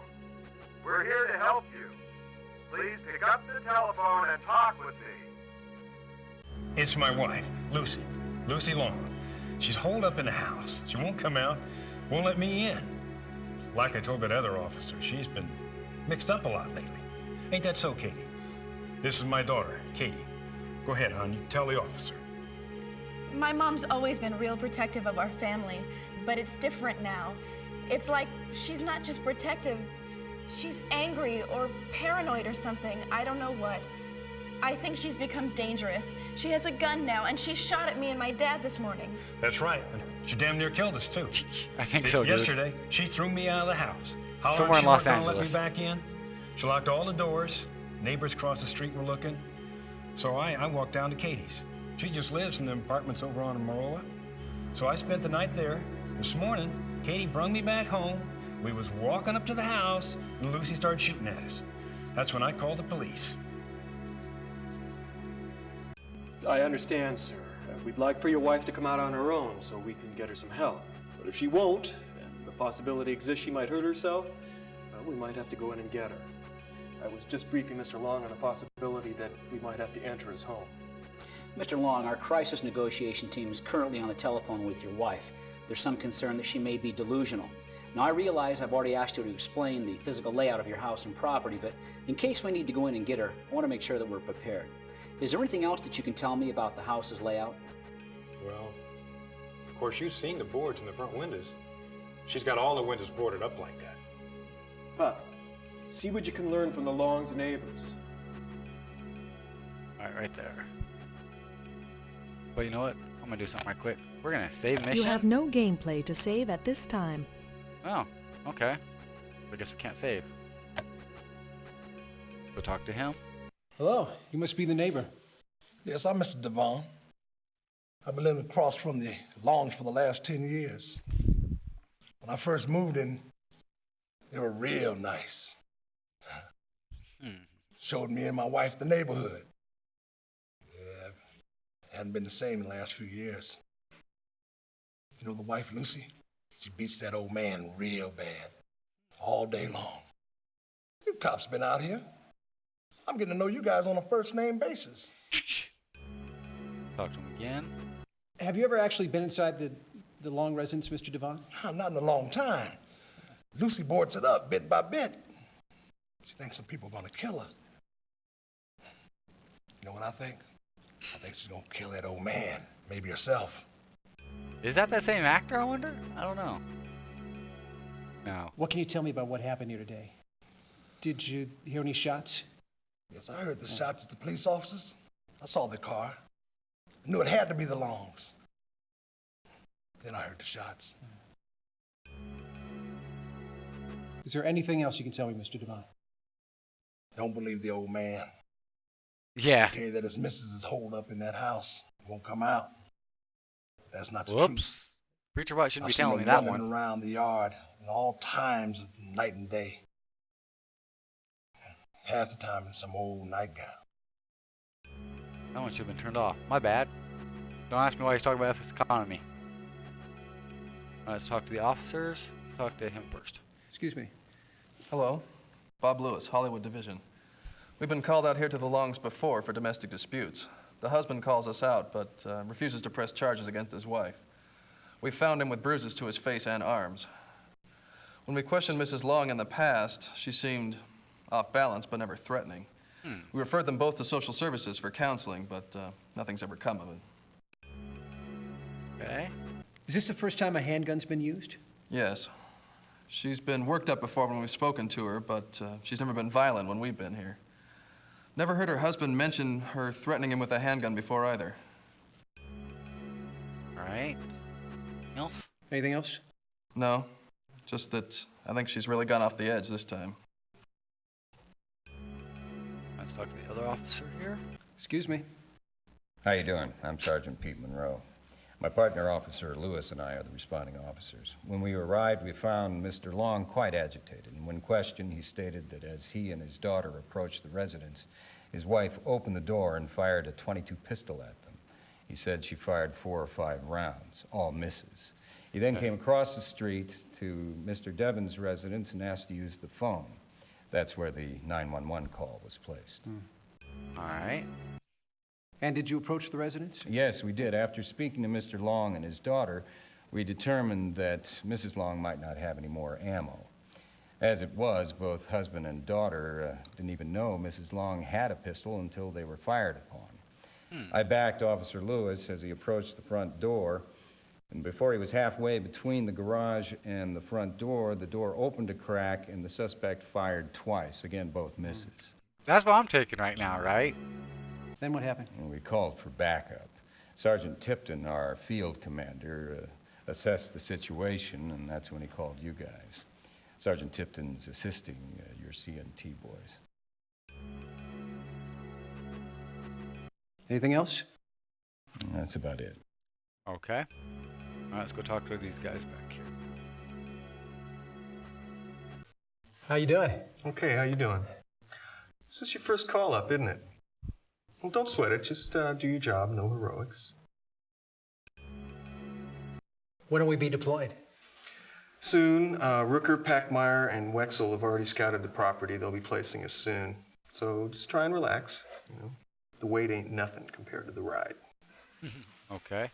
We're here to help you. Please pick up the telephone and talk with me. It's my wife, Lucy. Lucy Long. She's holed up in the house. She won't come out, won't let me in. Like I told that other officer, she's been mixed up a lot lately. Ain't that so, Katie? This is my daughter, Katie. Go ahead, hon, you tell the officer. My mom's always been real protective of our family, but it's different now. It's like she's not just protective, she's angry or paranoid or something. I don't know what. I think she's become dangerous. She has a gun now, and she shot at me and my dad this morning. That's right. And she damn near killed us, too. I think See, so, dude. yesterday, she threw me out of the house. How Somewhere long in she Los weren't gonna let me Angeles. back in? She locked all the doors. Neighbors across the street were looking. So I walked down to Katie's. She just lives in the apartments over on Maroa. So I spent the night there. This morning, Katie brung me back home. We was walking up to the house, and Lucy started shooting at us. That's when I called the police. I understand, sir. We'd like for your wife to come out on her own so we can get her some help. But if she won't, and the possibility exists she might hurt herself, we might have to go in and get her. I was just briefing Mr. Long on the possibility that we might have to enter his home. Mr. Long, our crisis negotiation team is currently on the telephone with your wife. There's some concern that she may be delusional. Now, I realize I've already asked you to explain the physical layout of your house and property, but in case we need to go in and get her, I want to make sure that we're prepared. Is there anything else that you can tell me about the house's layout? Well, of course, you've seen the boards in the front windows. She's got all the windows boarded up like that. But see what you can learn from the Long's neighbors. All right there. But you know what? I'm going to do something right quick. We're going to save mission. You have no gameplay to save at this time. Oh, okay. I guess we can't save. Go talk to him. Hello, you must be the neighbor. Yes, I'm Mr. Devon. I've been living across from the Longs for the last 10 years. When I first moved in, they were real nice. Showed me and my wife the neighborhood. Yeah, hadn't been the same in the last few years. You know the wife, Lucy? She beats that old man real bad, all day long. You cops been out here. I'm getting to know you guys on a first-name basis. Talk to him again. Have you ever actually been inside the Long residence, Mr. Devon? Not in a long time. Lucy boards it up bit by bit. She thinks some people are gonna kill her. You know what I think? I think she's gonna kill that old man, maybe herself. Is that the same actor, I wonder? I don't know. No. What can you tell me about what happened here today? Did you hear any shots? Yes, I heard the shots at the police officers. I saw the car. I knew it had to be the Longs. Then I heard the shots. Is there anything else you can tell me, Mr. Devon? Don't believe the old man. Yeah. I tell you that his missus is holed up in that house. Won't come out. That's not the Whoops. truth. Preacher Bot shouldn't I've be seen telling me him that running one. around the yard at all times of the night and day. Half the time in some old nightgown. That one should have been turned off. My bad. Don't ask me why he's talking about FS economy. Let's talk to the officers. Let's talk to him first. Excuse me. Hello, Bob Lewis, Hollywood Division. We've been called out here to the Longs before for domestic disputes. The husband calls us out, but refuses to press charges against his wife. We found him with bruises to his face and arms. When we questioned Mrs. Long in the past, she seemed off balance, but never threatening. We referred them both to social services for counseling, but nothing's ever come of it. Okay. Is this the first time a handgun's been used? Yes. She's been worked up before when we've spoken to her, but she's never been violent when we've been here. Never heard her husband mention her threatening him with a handgun before either. All right. Else? Anything else? No. Just that I think she's really gone off the edge this time. Let's talk to the other officer here. Excuse me. How you doing? I'm Sergeant Pete Monroe. My partner, Officer Lewis, and I are the responding officers. When we arrived, we found Mr. Long quite agitated, and when questioned, he stated that as he and his daughter approached the residence, his wife opened the door and fired a .22 pistol at them. He said she fired 4 or 5 rounds, all misses. He then came across the street to Mr. Devon's residence and asked to use the phone. That's where the 911 call was placed. All right. And did you approach the residence? Yes, we did. After speaking to Mr. Long and his daughter, we determined that Mrs. Long might not have any more ammo. As it was, both husband and daughter didn't even know Mrs. Long had a pistol until they were fired upon. I backed Officer Lewis as he approached the front door, and before he was halfway between the garage and the front door, the door opened a crack and the suspect fired twice. Again, both misses. That's what I'm taking right now, right? Then what happened? And we called for backup. Sergeant Tipton, our field commander, assessed the situation, and that's when he called you guys. Sergeant Tipton's assisting your CNT boys. Anything else? That's about it. Okay. All right, let's go talk to these guys back here. How you doing? Okay, how you doing? This is your first call up, isn't it? Well, don't sweat it. Just do your job. No heroics. When will we be deployed? Soon. Rooker, Packmeyer, and Wexel have already scouted the property. They'll be placing us soon. So just try and relax. You know, the wait ain't nothing compared to the ride. Okay.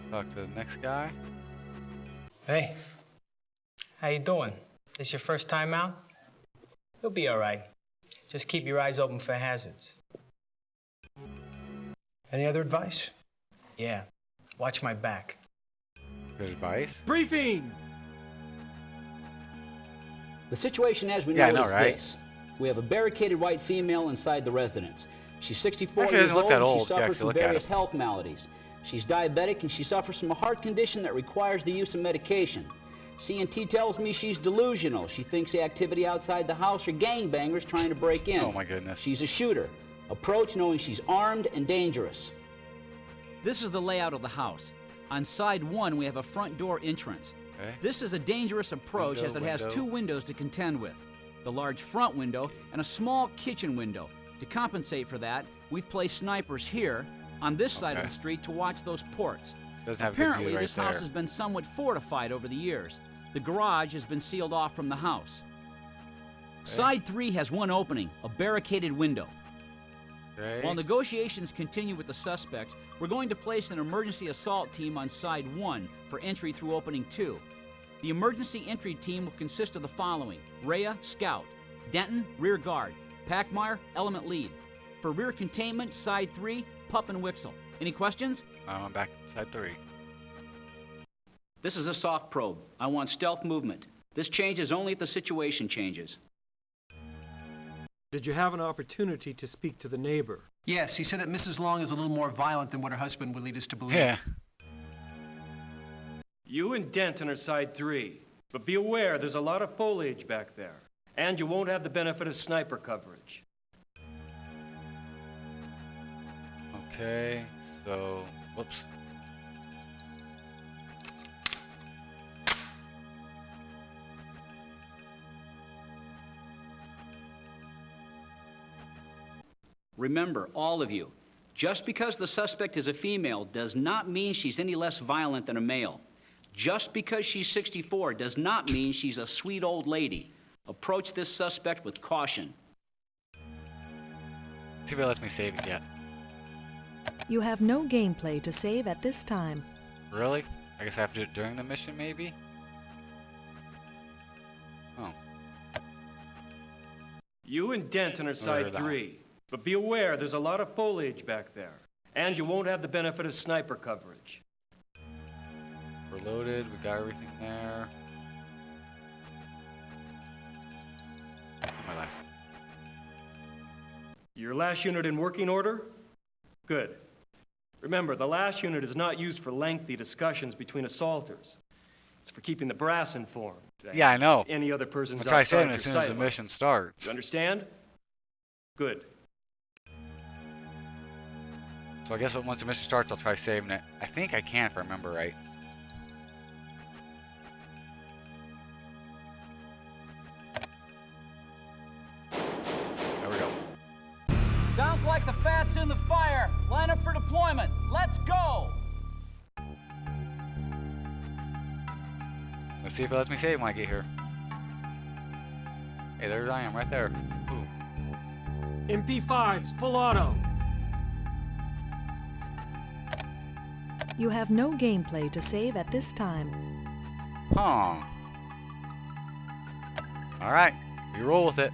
Talk to the next guy. Hey, how you doing? This your first time out? You'll be all right. Just keep your eyes open for hazards. Any other advice? Yeah, watch my back. Good advice. Briefing! The situation as we know it is this. We have a barricaded white female inside the residence. She's 64 Actually, years doesn't look that old. She suffers from Look at various him. health maladies. She's diabetic and she suffers from a heart condition that requires the use of medication. CNT tells me she's delusional. She thinks the activity outside the house are gangbangers trying to break in. Oh my goodness. She's a shooter. Approach knowing she's armed and dangerous. This is the layout of the house. On side 1, we have a front door entrance. Okay. This is a dangerous approach as it has 2 windows to contend with. The large front window and a small kitchen window. To compensate for that, we've placed snipers here on this side of the street to watch those ports. Doesn't have a good Apparently, view right this house there. has been somewhat fortified over the years. The garage has been sealed off from the house. Side 3 has one opening, a barricaded window. Okay. While negotiations continue with the suspects, we're going to place an emergency assault team on side 1 for entry through opening 2. The emergency entry team will consist of the following: Rhea, scout; Denton, rear guard; Packmeyer, element lead. For rear containment, side 3, Pup and Wixel. Any questions? I'm back to side 3. This is a soft probe. I want stealth movement. This changes only if the situation changes. Did you have an opportunity to speak to the neighbor? Yes, he said that Mrs. Long is a little more violent than what her husband would lead us to believe. Yeah. You and Denton are side 3, but be aware there's a lot of foliage back there, and you won't have the benefit of sniper coverage. Okay, so, whoops. Remember, all of you, just because the suspect is a female does not mean she's any less violent than a male. Just because she's 64 does not mean she's a sweet old lady. Approach this suspect with caution. See if it lets me save it yet. You have no gameplay to save at this time. Really? I guess I have to do it during the mission, maybe? Oh. You and Denton are side 3, but be aware there's a lot of foliage back there, and you won't have the benefit of sniper coverage. We're loaded, we got everything there. My life. Your last unit in working order? Good. Remember, the last unit is not used for lengthy discussions between assaulters. It's for keeping the brass informed. Yeah, I know. Any other persons I'll try outside saving your as soon as sight the lines. mission starts. You understand? Good. So I guess once the mission starts, I'll try saving it. I think I can if I remember right. There we go. Sounds like the fat's in the fire. Line up for deployment. Let's go! Let's see if it lets me save when I get here. Hey, there I am, right there. Ooh. MP5s, full auto. You have no gameplay to save at this time. Huh. Alright, we roll with it.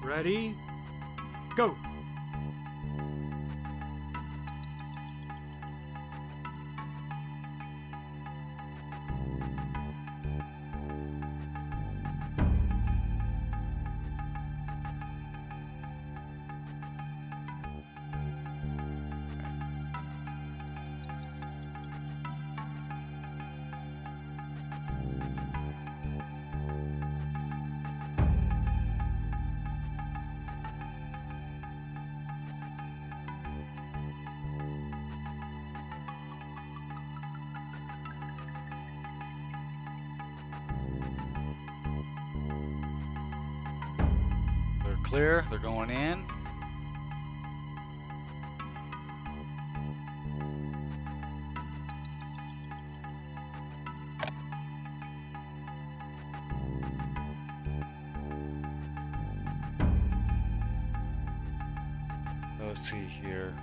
Ready? Go. Clear, they're going in. Let's see here.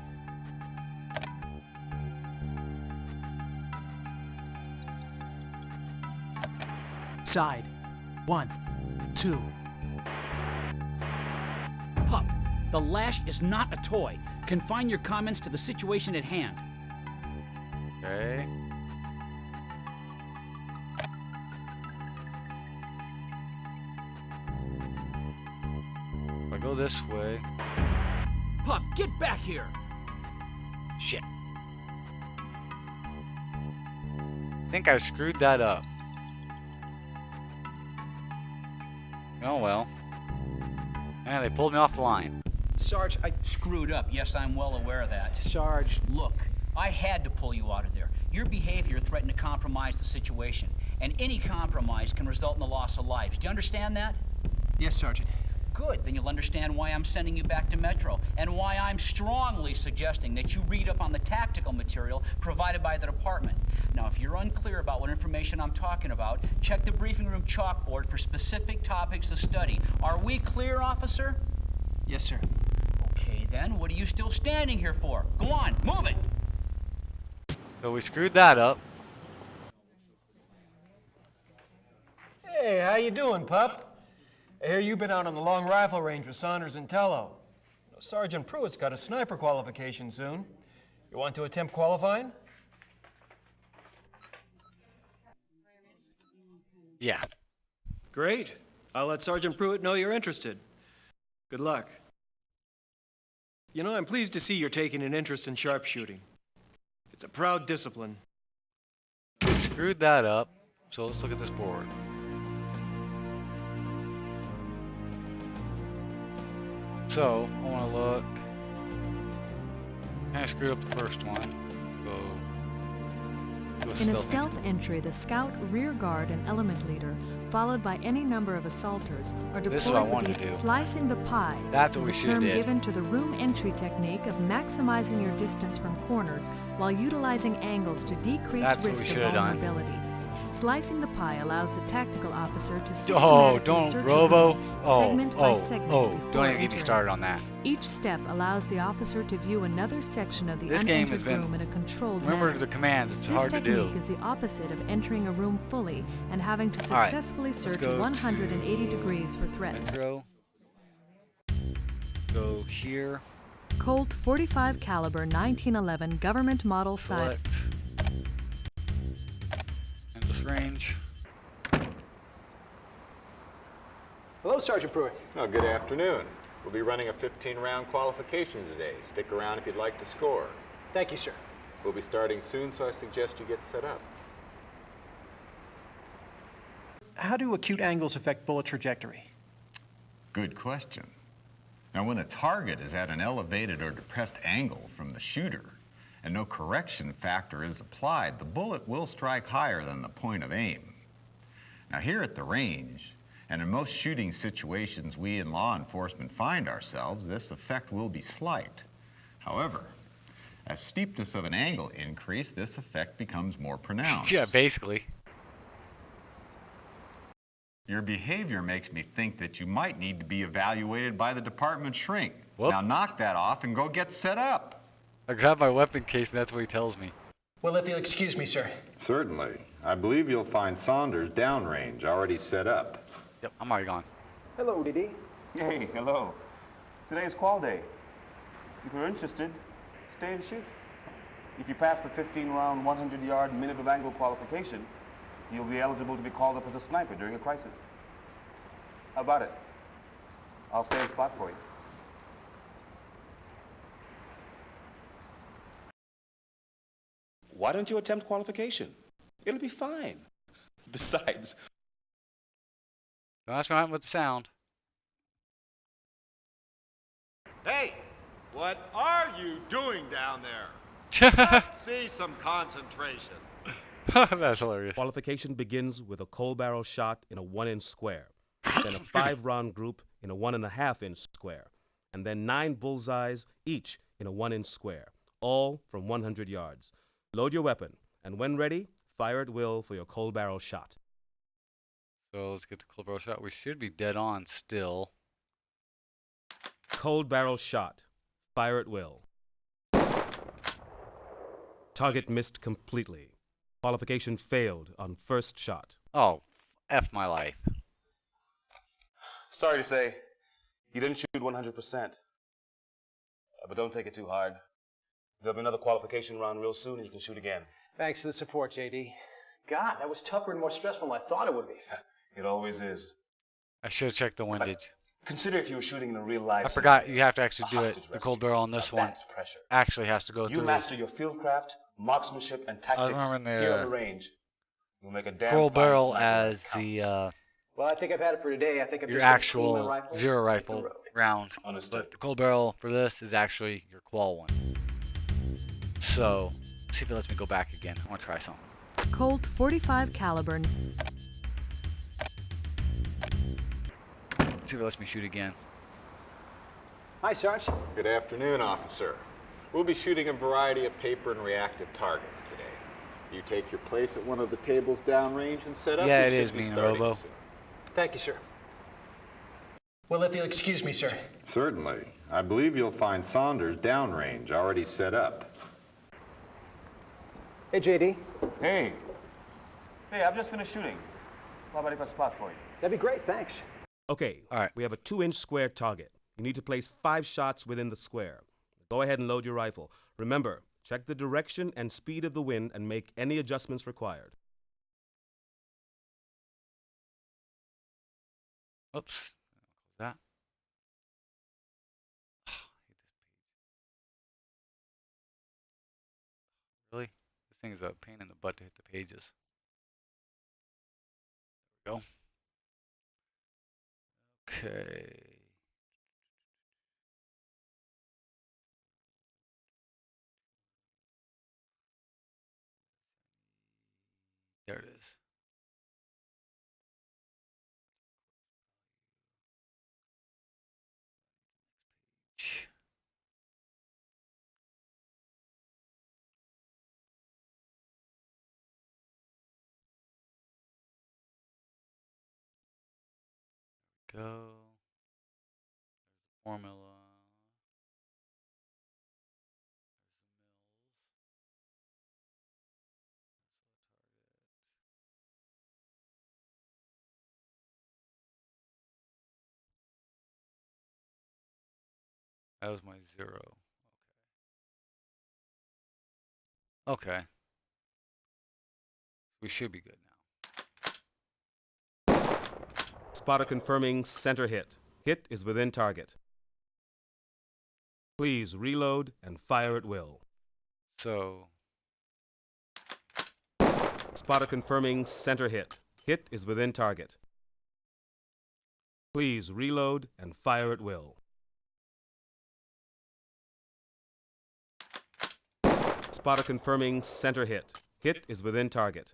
Side. 1, 2. Pup, the lash is not a toy. Confine your comments to the situation at hand. Okay. If I go this way. Pup, get back here! Shit. I think I screwed that up. Oh well. Yeah, they pulled me off the line. Sarge, I screwed up. Yes, I'm well aware of that. Sarge, look, I had to pull you out of there. Your behavior threatened to compromise the situation, and any compromise can result in the loss of lives. Do you understand that? Yes, Sergeant. Good, then you'll understand why I'm sending you back to Metro, and why I'm strongly suggesting that you read up on the tactical material provided by the department. Now, if you're unclear about what information I'm talking about, check the briefing room chalkboard for specific topics to study. Are we clear, officer? Yes, sir. Okay, then, what are you still standing here for? Go on, move it! So we screwed that up. Hey, how you doing, pup? I hear you've been out on the long rifle range with Saunders and Tello. Sergeant Pruitt's got a sniper qualification soon. You want to attempt qualifying? Yeah. Great. I'll let Sergeant Pruitt know you're interested. Good luck. You know, I'm pleased to see you're taking an interest in sharpshooting. It's a proud discipline. We screwed that up. So let's look at this board. So, I want to look. I screwed up the first one. So, In a stealth entry, the scout, rear guard, and element leader, followed by any number of assaulters, are This is what I deployed wanted with to the do. slicing the pie. That's what is we a should've term did. given to the room entry technique of maximizing your distance from corners while utilizing angles to decrease That's what we risk of should've done. vulnerability. Slicing the pie allows the tactical officer to Oh, systematically don't search Robo. a room, Oh, segment by segment before don't even get me entering. started on that. Each step allows the officer to view another section of the This game has unentered been. room in a controlled Remember manner. the commands. It's This hard to do. technique is the opposite of entering a room fully and having to All right, successfully let's search go 180 to degrees for threats. Metro. Go here. Colt .45 caliber 1911 government model sight. Select. Endless range. Hello, Sergeant Pruitt. Oh, good afternoon. We'll be running a 15-round qualification today. Stick around if you'd like to score. Thank you, sir. We'll be starting soon, so I suggest you get set up. How do acute angles affect bullet trajectory? Good question. Now, when a target is at an elevated or depressed angle from the shooter and no correction factor is applied, the bullet will strike higher than the point of aim. Now, here at the range, and in most shooting situations we in law enforcement find ourselves, this effect will be slight. However, as steepness of an angle increase, this effect becomes more pronounced. Yeah, basically. Your behavior makes me think that you might need to be evaluated by the department shrink. Whoop. Now knock that off and go get set up. I grab my weapon case and that's what he tells me. Well, if you'll excuse me, sir. Certainly. I believe you'll find Saunders downrange, already set up. Yep, I'm already gone. Hello, DD. Hey, hello. Today is qual day. If you're interested, stay and shoot. If you pass the 15-round, 100-yard minute of angle qualification, you'll be eligible to be called up as a sniper during a crisis. How about it? I'll stay in spot for you. Why don't you attempt qualification? It'll be fine. Besides, Don't ask me what happened with the sound. Hey, what are you doing down there? Let's see some concentration. That's hilarious. Qualification begins with a coal barrel shot in a 1-inch square, then a 5-round group in a 1.5-inch square, and then 9 bullseyes each in a 1-inch square, all from 100 yards. Load your weapon, and when ready, fire at will for your coal barrel shot. So let's get the cold barrel shot. We should be dead on still. Cold barrel shot. Fire at will. Target missed completely. Qualification failed on first shot. Oh, F my life. Sorry to say, you didn't shoot 100%. But don't take it too hard. There'll be another qualification round real soon and you can shoot again. Thanks for the support, JD. God, that was tougher and more stressful than I thought it would be. It always is. I should have checked the windage. Consider if you were shooting in a real life. I forgot you have to actually do it. hostage The cold barrel on this Now one that's pressure. actually has to go You through. master your field craft, marksmanship, and tactics remembering the, here on the range. You'll make a damn cold fine barrel sniper as when it counts. the Well, I think I've had it for today. I think I'm your just gonna clean my actual rifle, zero hit the rifle road. round. Understood. But the cold barrel for this is actually your qual one. So, see if it lets me go back again. I want to try something. Colt .45 caliber. See if it lets me shoot again. Hi, Sarge. Good afternoon, officer. We'll be shooting a variety of paper and reactive targets today. You take your place at one of the tables downrange and set up. Yeah, We it should is be me and starting Robo. soon. Thank you, sir. Well, if you'll excuse me, sir. Certainly. I believe you'll find Saunders downrange, already set up. Hey, JD. Hey. Hey, I've just finished shooting. How about if I spot for you? That'd be great, thanks. Okay, all right. We have a 2-inch square target. You need to place 5 shots within the square. Go ahead and load your rifle. Remember, check the direction and speed of the wind and make any adjustments required. Oops. Close that. Really? This thing is a pain in the butt to hit the pages. There we go. Okay. There it is. go. Formula. That was my 0. Okay. We should be good now. Spotter confirming center hit. Hit is within target. Please reload and fire at will. So. Spotter confirming center hit. Hit is within target. Please reload and fire at will. Spotter confirming center hit. Hit is within target.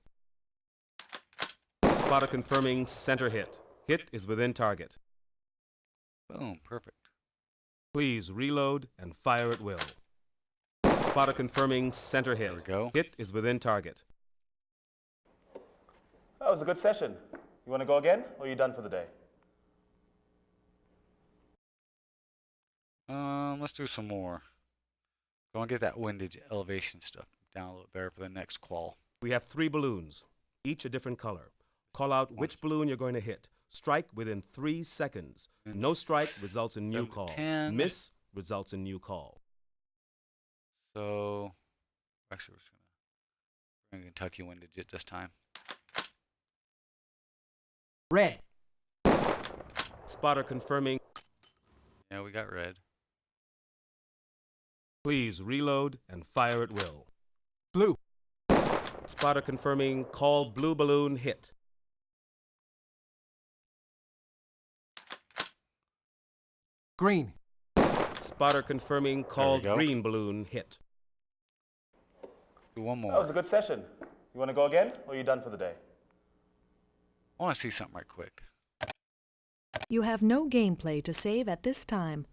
Spotter confirming center hit. Hit is within target. Boom, perfect. Please reload and fire at will. Spotter confirming center hit. There we go. Hit is within target. That was a good session. You want to go again, or are you done for the day? Let's do some more. I want to get that windage elevation stuff down a little better for the next qual. We have 3 balloons, each a different color. Call out which balloon you're going to hit. Strike within 3 seconds. No strike results in new call. 10. Miss results in new call. So, actually, we're just going to Kentucky windage it this time. Red. Spotter confirming. Yeah, we got red. Please reload and fire at will. Blue. Spotter confirming call blue balloon hit. Green. Spotter confirming called green balloon hit. Do one more. That was a good session. You want to go again, or are you done for the day? I want to see something right quick. You have no gameplay to save at this time.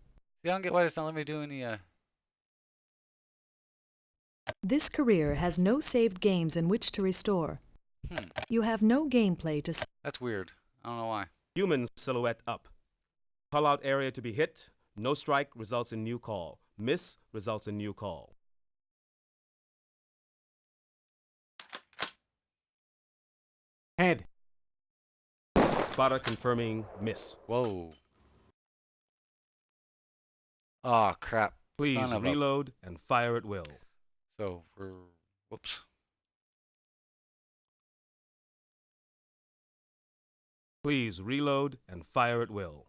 See, I don't get why it's not letting me do any, This career has no saved games in which to restore. You have no gameplay to... That's weird. I don't know why. Human silhouette up. Call out area to be hit. No strike results in new call. Miss results in new call. Head. Spotter confirming miss. Whoa. Oh, crap. Please reload and fire at will. So, whoops. Please reload and fire at will.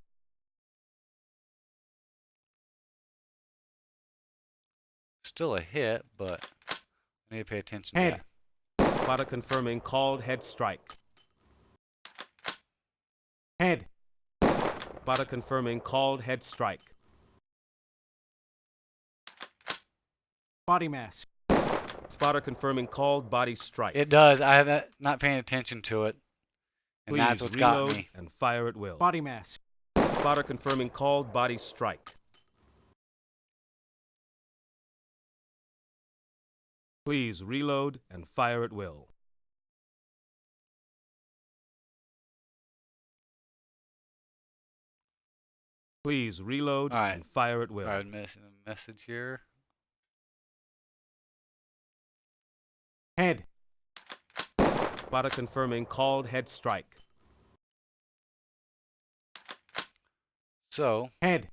Still a hit, but I need to pay attention Head. to that. Spotter confirming called head strike. Head. Spotter confirming called head strike. Body mass. Spotter confirming called body strike. It does. I have not paying attention to it. And Please that's what's got reload me. and fire at will. Body mass. Spotter confirming called body strike. Please reload and fire at will. Please reload and fire at will. Alright, missing a message here. Head. Spotter confirming called head strike. So. Head.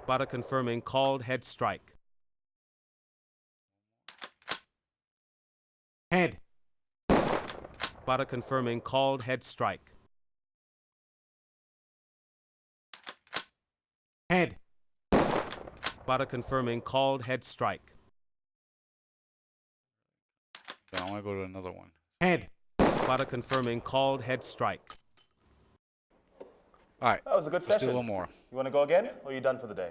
Spotter confirming called head strike. Head. Spotter confirming called head strike. Head. Spotter confirming called head strike. I want to go to another one. Head. Spotter confirming called head strike. All right. That was a good Let's session. do one more. You want to go again, or are you done for the day?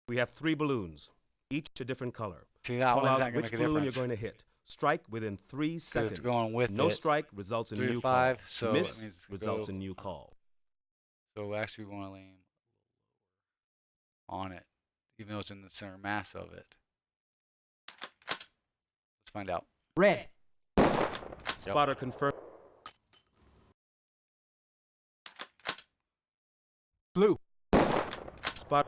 We have 3 balloons, each a different color. See, that Call one's out not gonna which make a balloon difference. you're going to hit. Strike within 3 seconds. It's going with no it. strike results in 3 to new 5, call. so Miss it means results go in new call. So actually we want to land on it, even though it's in the center mass of it. Let's find out. Red. Spotter confirm. Blue. Spot.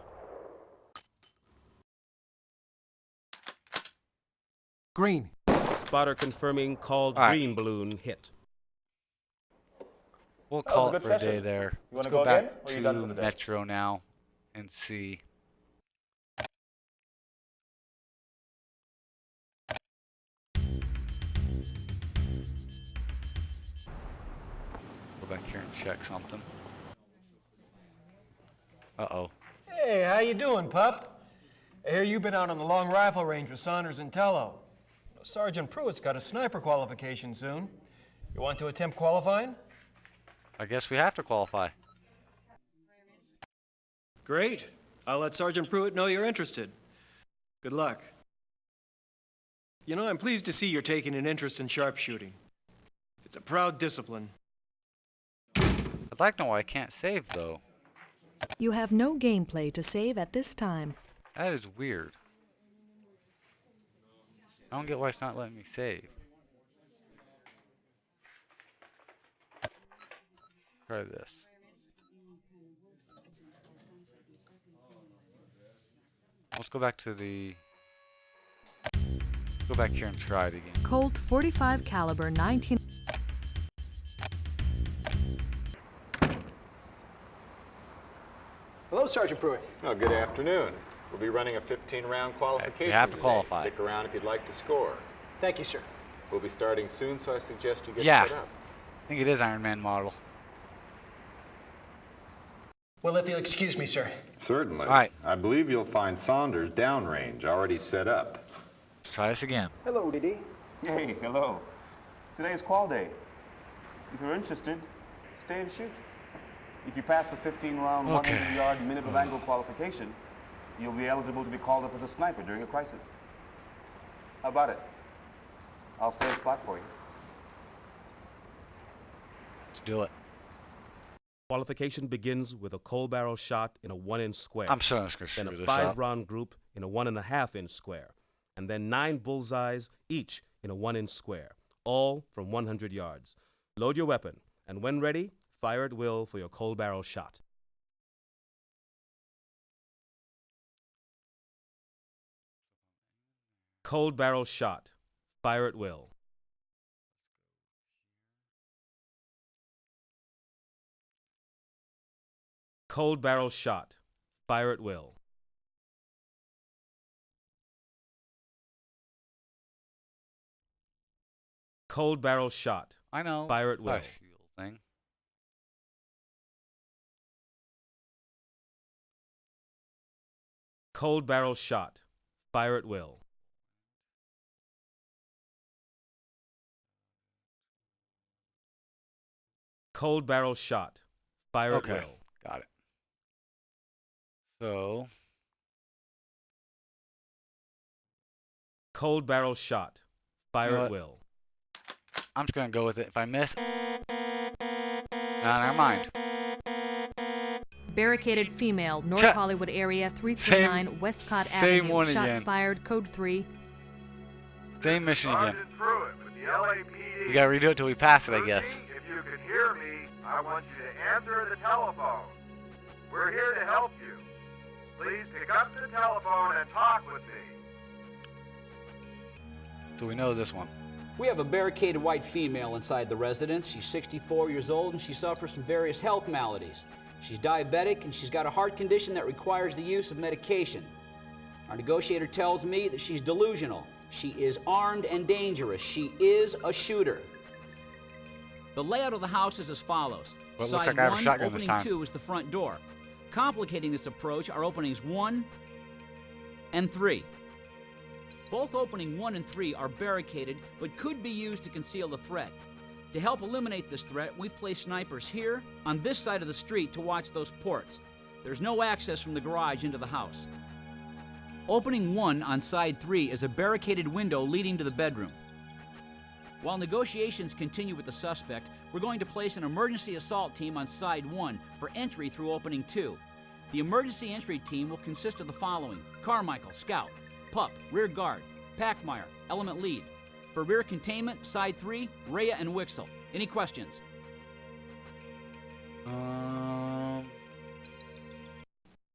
Green. Spotter confirming called All right. green balloon hit. We'll That was a call it good for a day session. there. You Let's wanna go go back again, or you done to for the day? Metro now and see. Go back here and check something. Uh-oh. Hey, how you doing, pup? I hear you've been out on the long rifle range with Saunders and Tello. Sergeant Pruitt's got a sniper qualification soon. You want to attempt qualifying? I guess we have to qualify. Great. I'll let Sergeant Pruitt know you're interested. Good luck. You know, I'm pleased to see you're taking an interest in sharpshooting. It's a proud discipline. I'd like to know why I can't save, though. You have no gameplay to save at this time. That is weird. I don't get why it's not letting me save. Try this. Let's go back to the... Go back here and try it again. Colt 45 caliber 19... Hello, Sergeant Pruitt. Oh, good afternoon. We'll be running a 15-round qualification You have to today. qualify. Stick around if you'd like to score. Thank you, sir. We'll be starting soon, so I suggest you get Yeah. set up. I think it is Iron Man model. Well, if you'll excuse me, sir. Certainly. All right. I believe you'll find Saunders downrange, already set up. Let's try this again. Hello, Didi. Hey, hello. Today is qual day. If you're interested, stay and shoot. If you pass the 15-round, Okay. 100-yard minute of angle qualification, you'll be eligible to be called up as a sniper during a crisis. How about it? I'll stay a spot for you. Let's do it. Qualification begins with a cold barrel shot in a 1-inch square. I'm sure I'm just going to Then screw a this up. 5-round group in a 1.5-inch square. And then 9 bullseyes, each in a 1-inch square, all from 100 yards. Load your weapon, and when ready, fire at will for your cold barrel shot. Cold barrel shot. Fire at will. Cold barrel shot. Fire at will. Cold barrel shot. I know. Fire at will. Fire shield thing. Cold barrel shot. Fire at will. Cold barrel shot. Fire Okay. at will. Got it. So, Cold barrel shot. Fire You know at what? will. I'm just going to go with it. If I miss... Nah, never mind. Barricaded female, North Cha- Hollywood area, 339 Westcott Avenue. one Shots again. fired, code 3. Same mission again. Sergeant Pruitt with the LAPD. We got to redo it till we pass it, I guess. Lucy, if you can hear me, I want you to answer the telephone. We're here to help you. Please pick up the telephone and talk with me. So we know this one. We have a barricaded white female inside the residence. She's 64 years old and she suffers from various health maladies. She's diabetic and she's got a heart condition that requires the use of medication. Our negotiator tells me that she's delusional. She is armed and dangerous. She is a shooter. The layout of the house is as follows. Well, it looks Side like I have a 1, shotgun this opening time. 2 is the front door. Complicating this approach are openings 1 and 3. Both opening 1 and 3 are barricaded, but could be used to conceal the threat. To help eliminate this threat, we've placed snipers here, on this side of the street, to watch those ports. There's no access from the garage into the house. Opening 1 on side 3 is a barricaded window leading to the bedroom. While negotiations continue with the suspect, we're going to place an emergency assault team on side 1 for entry through opening 2. The emergency entry team will consist of the following: Carmichael, Scout; Pup, Rear Guard; Packmeyer, Element Lead. For rear containment, side 3, Rhea and Wixel. Any questions?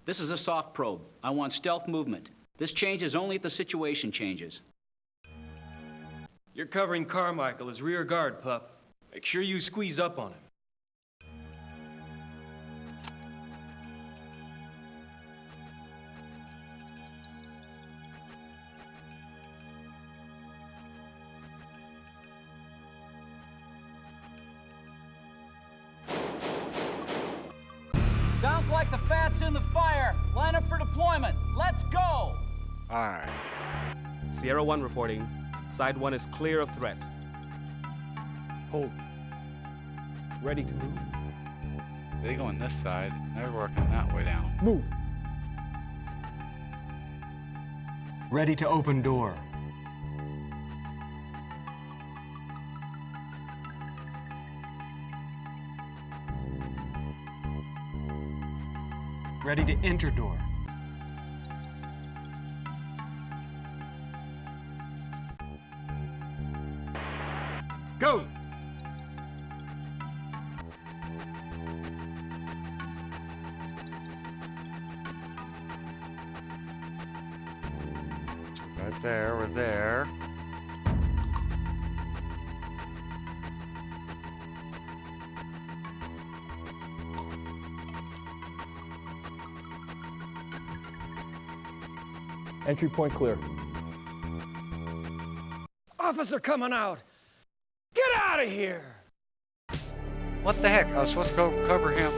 This is a soft probe. I want stealth movement. This changes only if the situation changes. You're covering Carmichael as rear guard, pup. Make sure you squeeze up on him. Sounds like the fat's in the fire. Line up for deployment. Let's go! Alright. Sierra 1 reporting. Side 1 is clear of threat. Hold. Ready to move. They go on this side. They're working that way down. Move. Ready to open door. Ready to enter door. Go! Right there, we're there. Entry point clear. Officer coming out! Get out of here! What the heck? I was supposed to go cover him.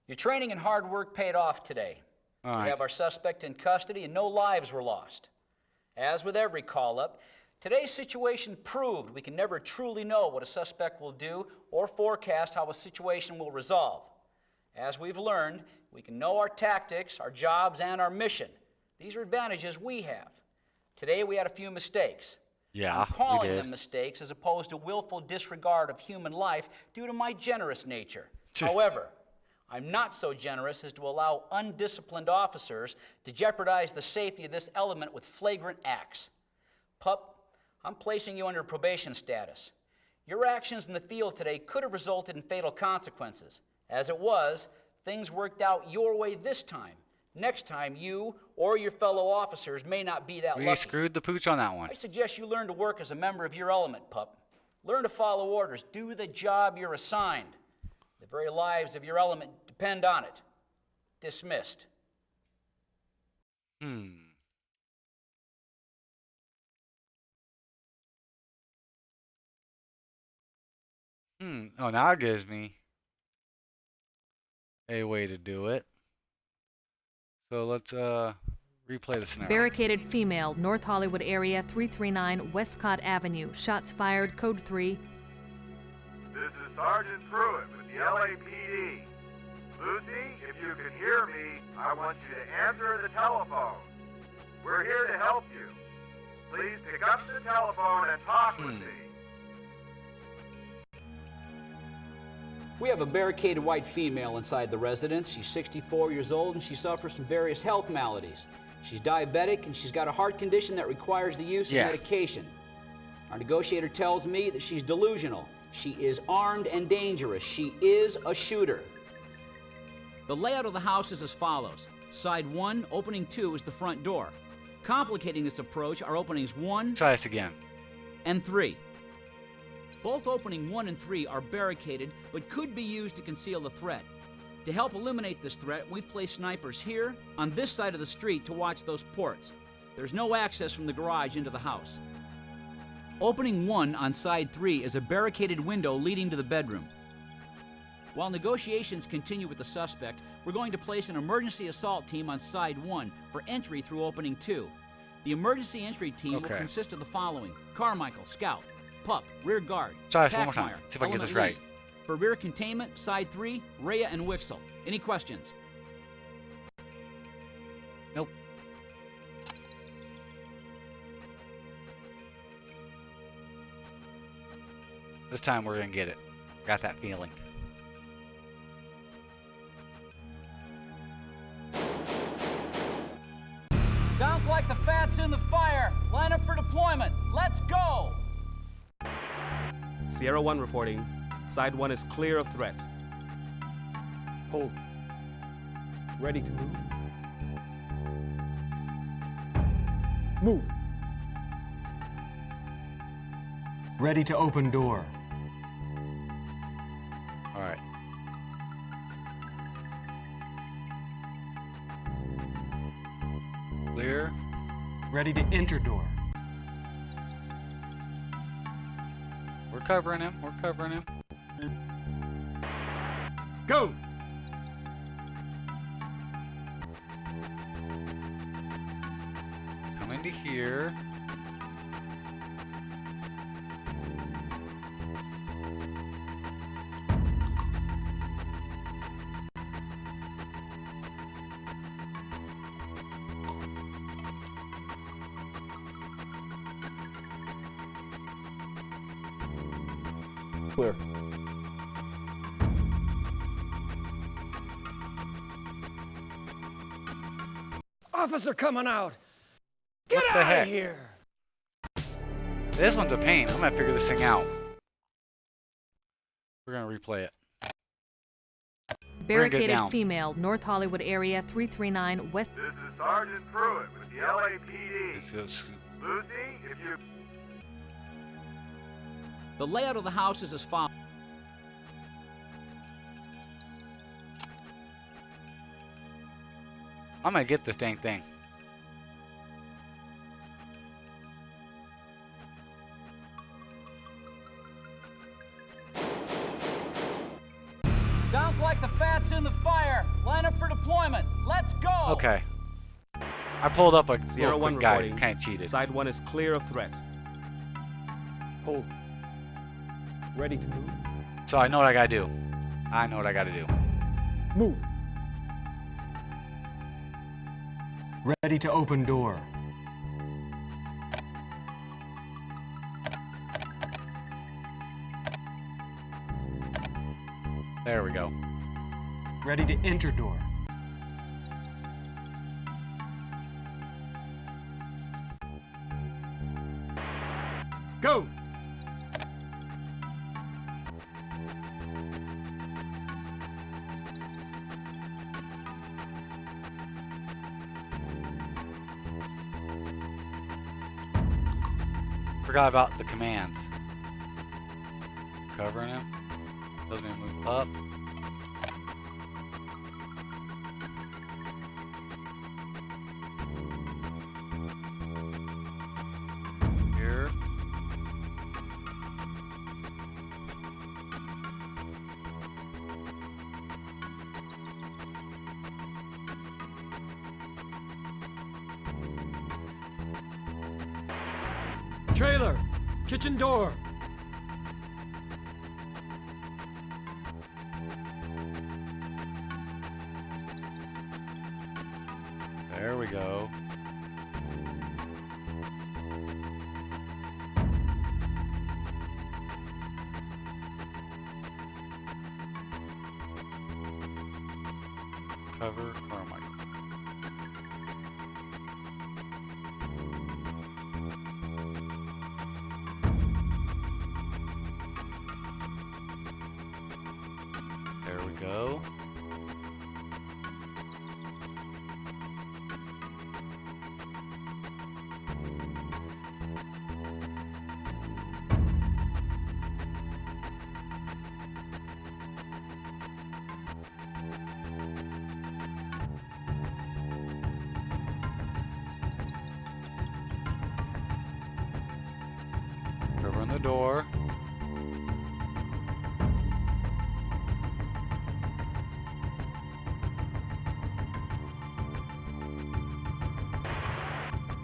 Your training and hard work paid off today. All We right. have our suspect in custody and no lives were lost. As with every call-up, today's situation proved we can never truly know what a suspect will do or forecast how a situation will resolve. As we've learned, we can know our tactics, our jobs, and our mission. These are advantages we have. Today we had a few mistakes. Yeah, I'm calling we did. them mistakes as opposed to willful disregard of human life due to my generous nature. However, I'm not so generous as to allow undisciplined officers to jeopardize the safety of this element with flagrant acts. Pup, I'm placing you under probation status. Your actions in the field today could have resulted in fatal consequences. As it was, things worked out your way this time. Next time, you or your fellow officers may not be that We lucky. screwed the pooch on that one. I suggest you learn to work as a member of your element, pup. Learn to follow orders. Do the job you're assigned. The very lives of your element depend on it. Dismissed. Oh, now it gives me a way to do it. So let's replay the scenario. Barricaded female, North Hollywood area, 339 Westcott Avenue. Shots fired, code 3. This is Sergeant Pruitt with the LAPD. Lucy, if you can hear me, I want you to answer the telephone. We're here to help you. Please pick up the telephone and talk with me. We have a barricaded white female inside the residence. She's 64 years old and she suffers from various health maladies. She's diabetic and she's got a heart condition that requires the use of medication. Our negotiator tells me that she's delusional. She is armed and dangerous. She is a shooter. The layout of the house is as follows. Side 1, opening 2 is the front door. Complicating this approach are openings 1 Try this again. and 3. Both opening 1 and 3 are barricaded, but could be used to conceal the threat. To help eliminate this threat, we've placed snipers here, on this side of the street, to watch those ports. There's no access from the garage into the house. Opening 1 on side 3 is a barricaded window leading to the bedroom. While negotiations continue with the suspect, we're going to place an emergency assault team on side 1 for entry through opening 2. The emergency entry team will consist of the following: Carmichael, scout; Pup, rear guard; Try this one more time. Packmeyer, See if I can get this element right. lead. For rear containment, side 3, Rhea and Wixel. Any questions? Nope. This time we're gonna get it. Got that feeling. Sounds like the fat's in the fire. Line up for deployment. Let's go! Sierra 1 reporting. Side 1 is clear of threat. Hold. Ready to move? Move. Ready to open door. All right. Clear. Ready to enter door. We're covering him. We're covering him. Go! Coming to here. Clear. Officer coming out! Get What the out heck? of here! This one's a pain. I'm gonna figure this thing out. We're gonna replay it. Barricaded female, North Hollywood area, 339 West. This is Sergeant Pruitt with the LAPD. Lucy, if you... The layout of the house is as follows. I'm gonna get this dang thing. Sounds like the fat's in the fire. Line up for deployment. Let's go. Okay. I pulled up a Sierra little 1 quick guide. reporting. Kind of cheated. Side 1 is clear of threat. Hold. Ready to move? So I know what I gotta do. I know what I gotta do. Move. Ready to open door. There we go. Ready to enter door. Go! Forgot about the commands. Covering him. Doesn't even move up. Here. Trailer! Kitchen door! There we go. Cover Carmichael. There we go. Covering the door.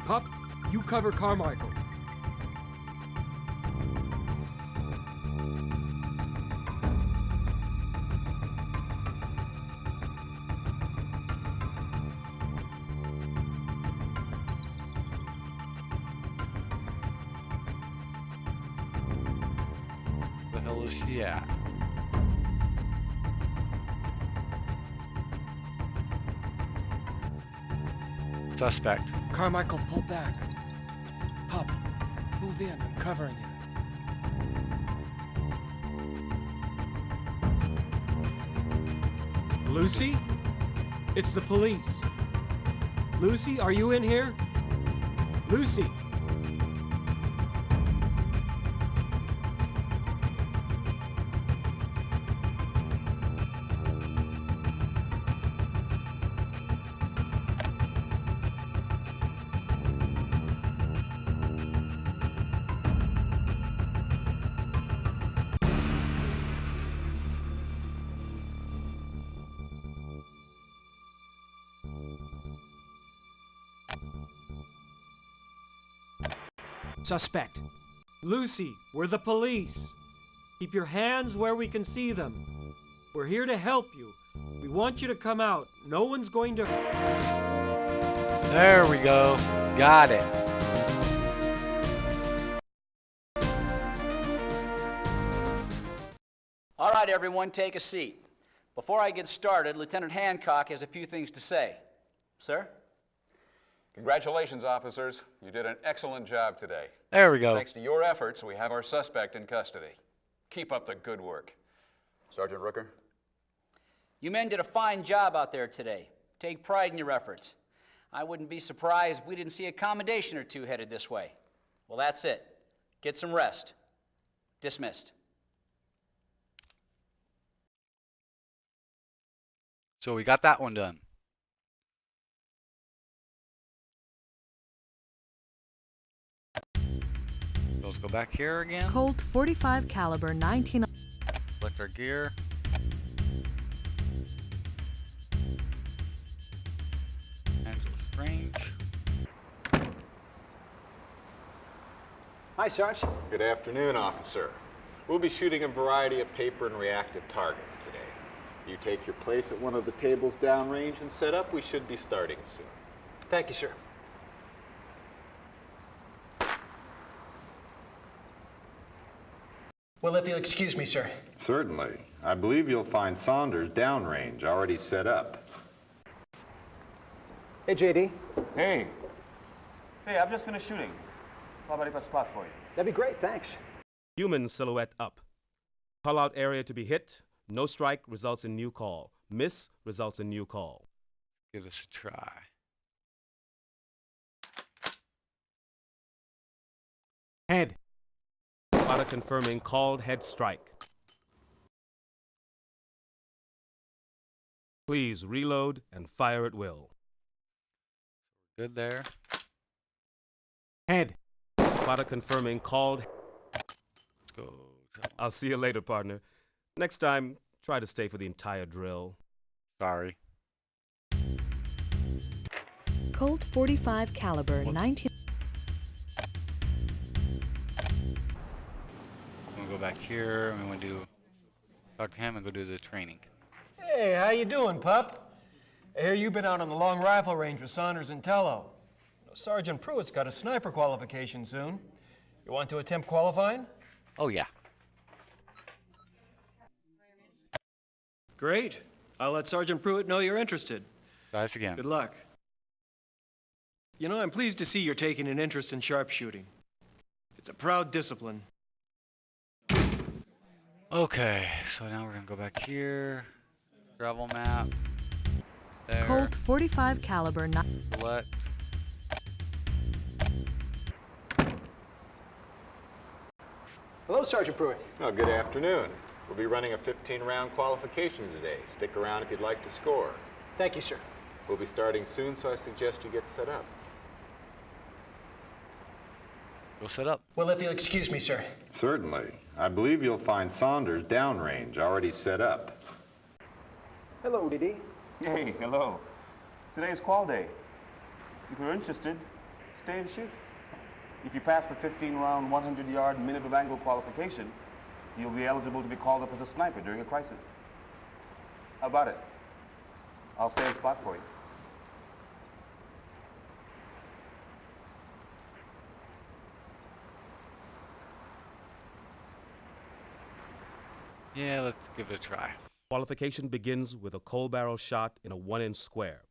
Pup, you cover Carmichael. The hell is she at? Suspect. Carmichael, pull back. Pup, move in. I'm covering you. Lucy? It's the police. Lucy, are you in here? Lucy! Suspect. Lucy, we're the police. Keep your hands where we can see them. We're here to help you. We want you to come out. No one's going to... There we go. Got it. All right, everyone, take a seat. Before I get started, Lieutenant Hancock has a few things to say. Sir? Congratulations, officers. You did an excellent job today. There we go. Thanks to your efforts, we have our suspect in custody. Keep up the good work. Sergeant Rooker? You men did a fine job out there today. Take pride in your efforts. I wouldn't be surprised if we didn't see a commendation or two headed this way. Well, that's it. Get some rest. Dismissed. So we got that one done. Let's go back here again. Colt 45 caliber 19. Select our gear. Angela's range. Hi, Sarge. Good afternoon, officer. We'll be shooting a variety of paper and reactive targets today. You take your place at one of the tables downrange and set up. We should be starting soon. Thank you, sir. Well, if you'll excuse me, sir. Certainly. I believe you'll find Saunders downrange, already set up. Hey, JD. Hey. Hey, I've just finished shooting. How about if I spot for you? That'd be great, thanks. Human silhouette up. Call out area to be hit. No strike results in new call. Miss results in new call. Give this a try. Head. Spotter confirming called head strike. Please reload and fire at will. Good there. Head. Spotter confirming called. Let's go. I'll see you later, partner. Next time, try to stay for the entire drill. Sorry. Colt 45 caliber 19. I'm gonna go back here. I'm gonna do talk to him and go do the training. Hey, how you doing, pup? I hear you've been out on the long rifle range with Saunders and Tello. Sergeant Pruitt's got a sniper qualification soon. You want to attempt qualifying? Oh yeah. Great. I'll let Sergeant Pruitt know you're interested. Try this again. Good luck. You know, I'm pleased to see you're taking an interest in sharpshooting. It's a proud discipline. Okay, so now we're gonna go back here. Travel map. There. Colt 45 caliber 9. Select. Hello, Sergeant Pruitt. Oh, good afternoon. We'll be running a 15-round qualification today. Stick around if you'd like to score. Thank you, sir. We'll be starting soon, so I suggest you get set up. Go set up. Well, if you'll excuse me, sir. Certainly. I believe you'll find Saunders downrange, already set up. Hello, DD. Hey, hello. Today is qual day. If you're interested, stay and shoot. If you pass the 15-round, 100-yard minute of angle qualification, you'll be eligible to be called up as a sniper during a crisis. How about it? I'll stay in spot for you. Yeah, let's give it a try. Qualification begins with a coal barrel shot in a 1-inch square,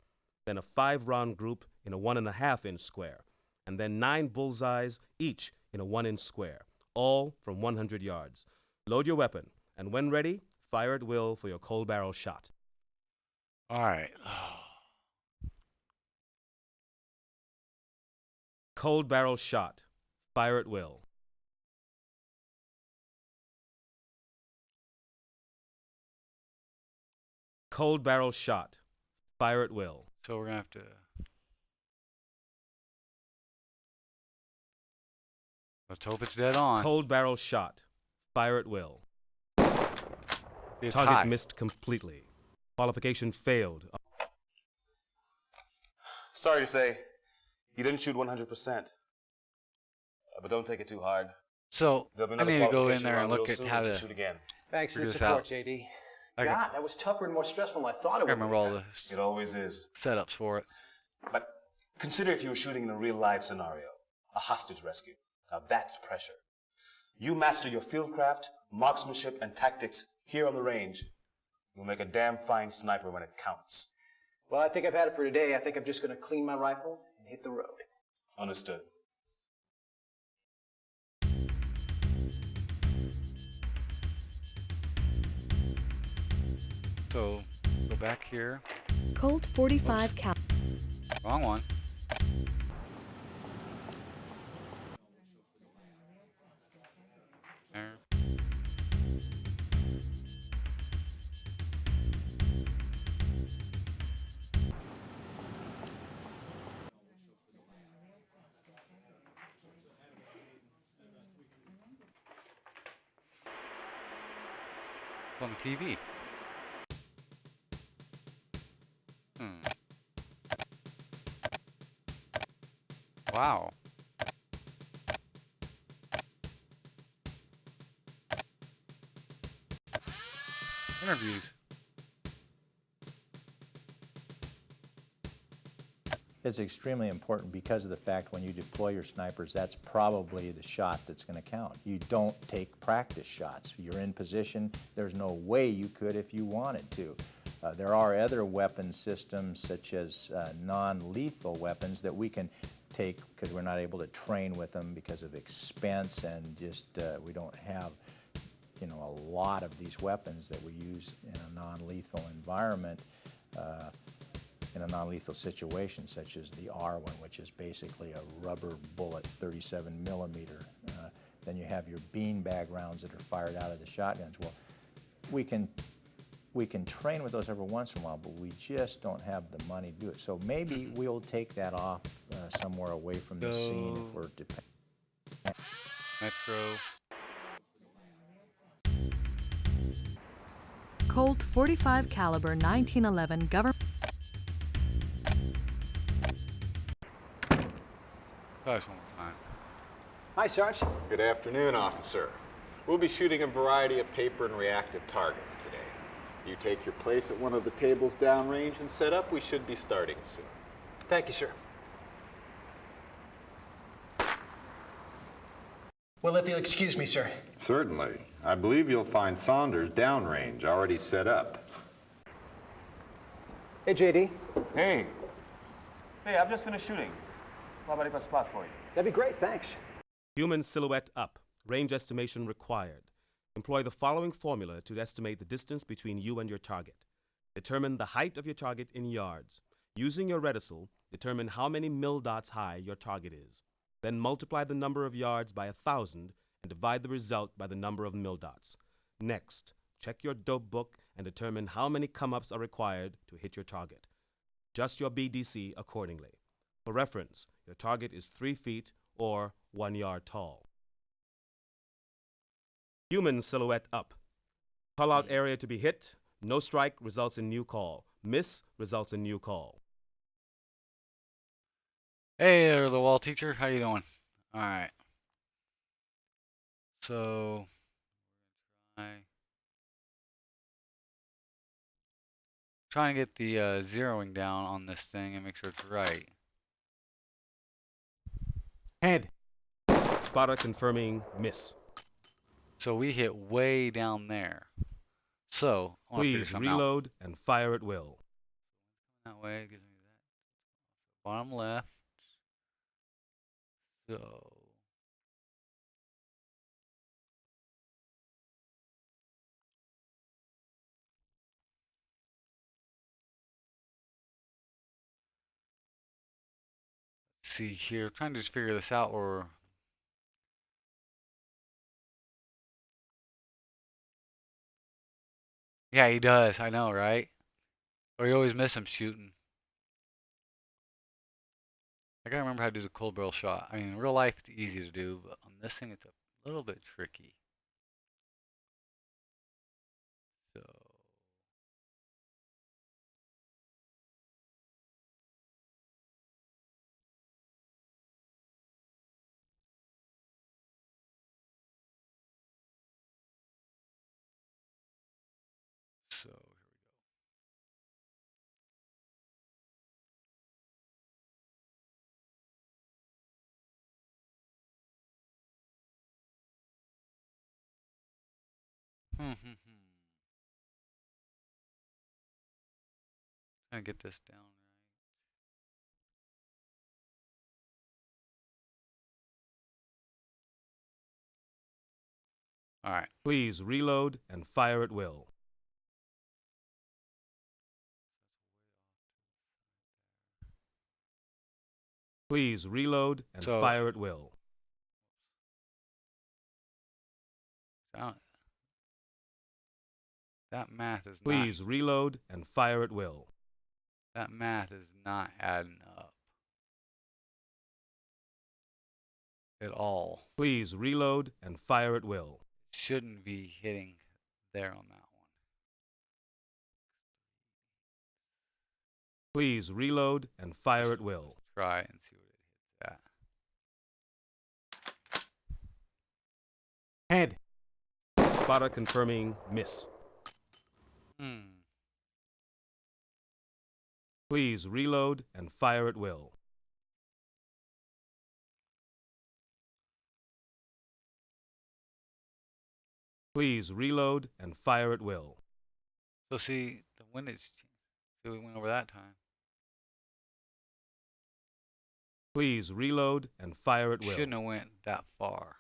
then a 5-round group in a 1.5-inch square, and then 9 bullseyes each in a 1-inch square, all from 100 yards. Load your weapon, and when ready, fire at will for your coal barrel shot. All right. Cold barrel shot. Fire at will. Cold barrel shot. Fire at will. So we're gonna have to. Let's hope it's dead on. Cold barrel shot. Fire at will. It's Target high. missed completely. Qualification failed. Sorry to say, you didn't shoot 100%. But don't take it too hard. So There'll be I another need to go in qualification there and round look real at soon. how You to can shoot again. Thanks for the reduce support, out. JD. I God, that was tougher and more stressful than I thought it would can't remember all the It always is. setups for it. But consider if you were shooting in a real-life scenario, a hostage rescue. Now that's pressure. You master your fieldcraft, marksmanship, and tactics here on the range. You'll make a damn fine sniper when it counts. Well, I think I've had it for today. I think I'm just going to clean my rifle and hit the road. Understood. So go back here. Colt 45 cal. Wrong one. There. It's on the TV. Wow. Interviews. It's extremely important because of the fact when you deploy your snipers, that's probably the shot that's going to count. You don't take practice shots. You're in position. There's no way you could if you wanted to. There are other weapon systems such as non-lethal weapons that we can take because we're not able to train with them because of expense and just we don't have, you know, a lot of these weapons that we use in a non-lethal environment. In a non-lethal situation, such as the R one, which is basically a rubber bullet, 37 millimeter. Then you have your beanbag rounds that are fired out of the shotguns. Well, we can train with those every once in a while, but we just don't have the money to do it. So maybe we'll take that off somewhere away from the scene if we're Metro. Colt 45 caliber 1911 government. Hi, Sarge. Good afternoon, officer. We'll be shooting a variety of paper and reactive targets today. You take your place at one of the tables downrange and set up. We should be starting soon. Thank you, sir. Well, if you'll excuse me, sir. Certainly. I believe you'll find Saunders downrange, already set up. Hey, JD. Hey. Hey, I've just finished shooting. How about if I spot for you? That'd be great, thanks. Human silhouette up. Range estimation required. Employ the following formula to estimate the distance between you and your target. Determine the height of your target in yards. Using your reticule, determine how many mil dots high your target is. Then multiply the number of yards by 1,000 and divide the result by the number of mil dots. Next, check your dope book and determine how many come-ups are required to hit your target. Adjust your BDC accordingly. For reference, your target is 3 feet or 1 yard tall. Human silhouette up. Call out area to be hit. No strike results in new call. Miss results in new call. Hey there, the wall teacher. How you doing? All right. So, trying to get the zeroing down on this thing and make sure it's right. Head. Spotter confirming miss. So we hit way down there. So, I wanna figure Please something out. reload and fire at will. That way, it gives me that. Bottom left. So. see here. Trying to just figure this out, or yeah, he does. I know, right? Or you always miss him shooting. I gotta remember how to do the cold barrel shot. I mean, in real life it's easy to do, but on this thing it's a little bit tricky. So here we go. Trying to get this down right. All right. Please reload and fire at will. Please reload and fire at will. That math is Please reload and fire at will. That math is not adding up at all. Please reload and fire at will. Shouldn't be hitting there on that one. Please reload and fire at will. Try and see what it hits at. Head. Spotter confirming miss. Please reload and fire at will. Please reload and fire at will. So see, the wind is changed. So we went over that time. Please reload and fire at will. Shouldn't have went that far.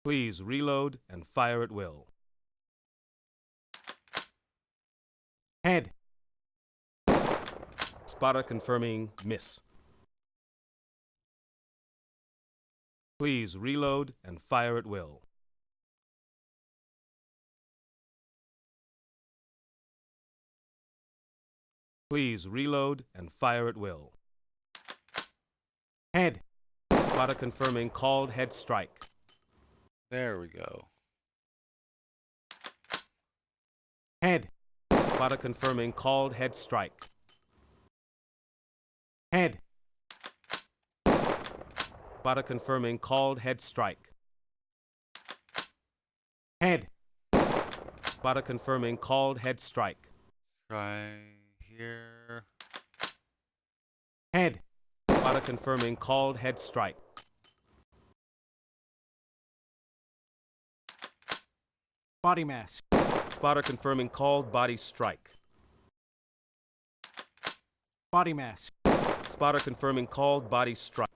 Please reload and fire at will. Head. Spotter confirming miss. Please reload and fire at will. Please reload and fire at will. Head. Spotter confirming called head strike. There we go. Head. Spotter confirming called head strike. Head. Spotter confirming called head strike. Head. Spotter confirming called head strike. Try here. Head. Spotter confirming called head strike. Body mask. Spotter confirming called body strike. Body mask. Spotter confirming called body strike.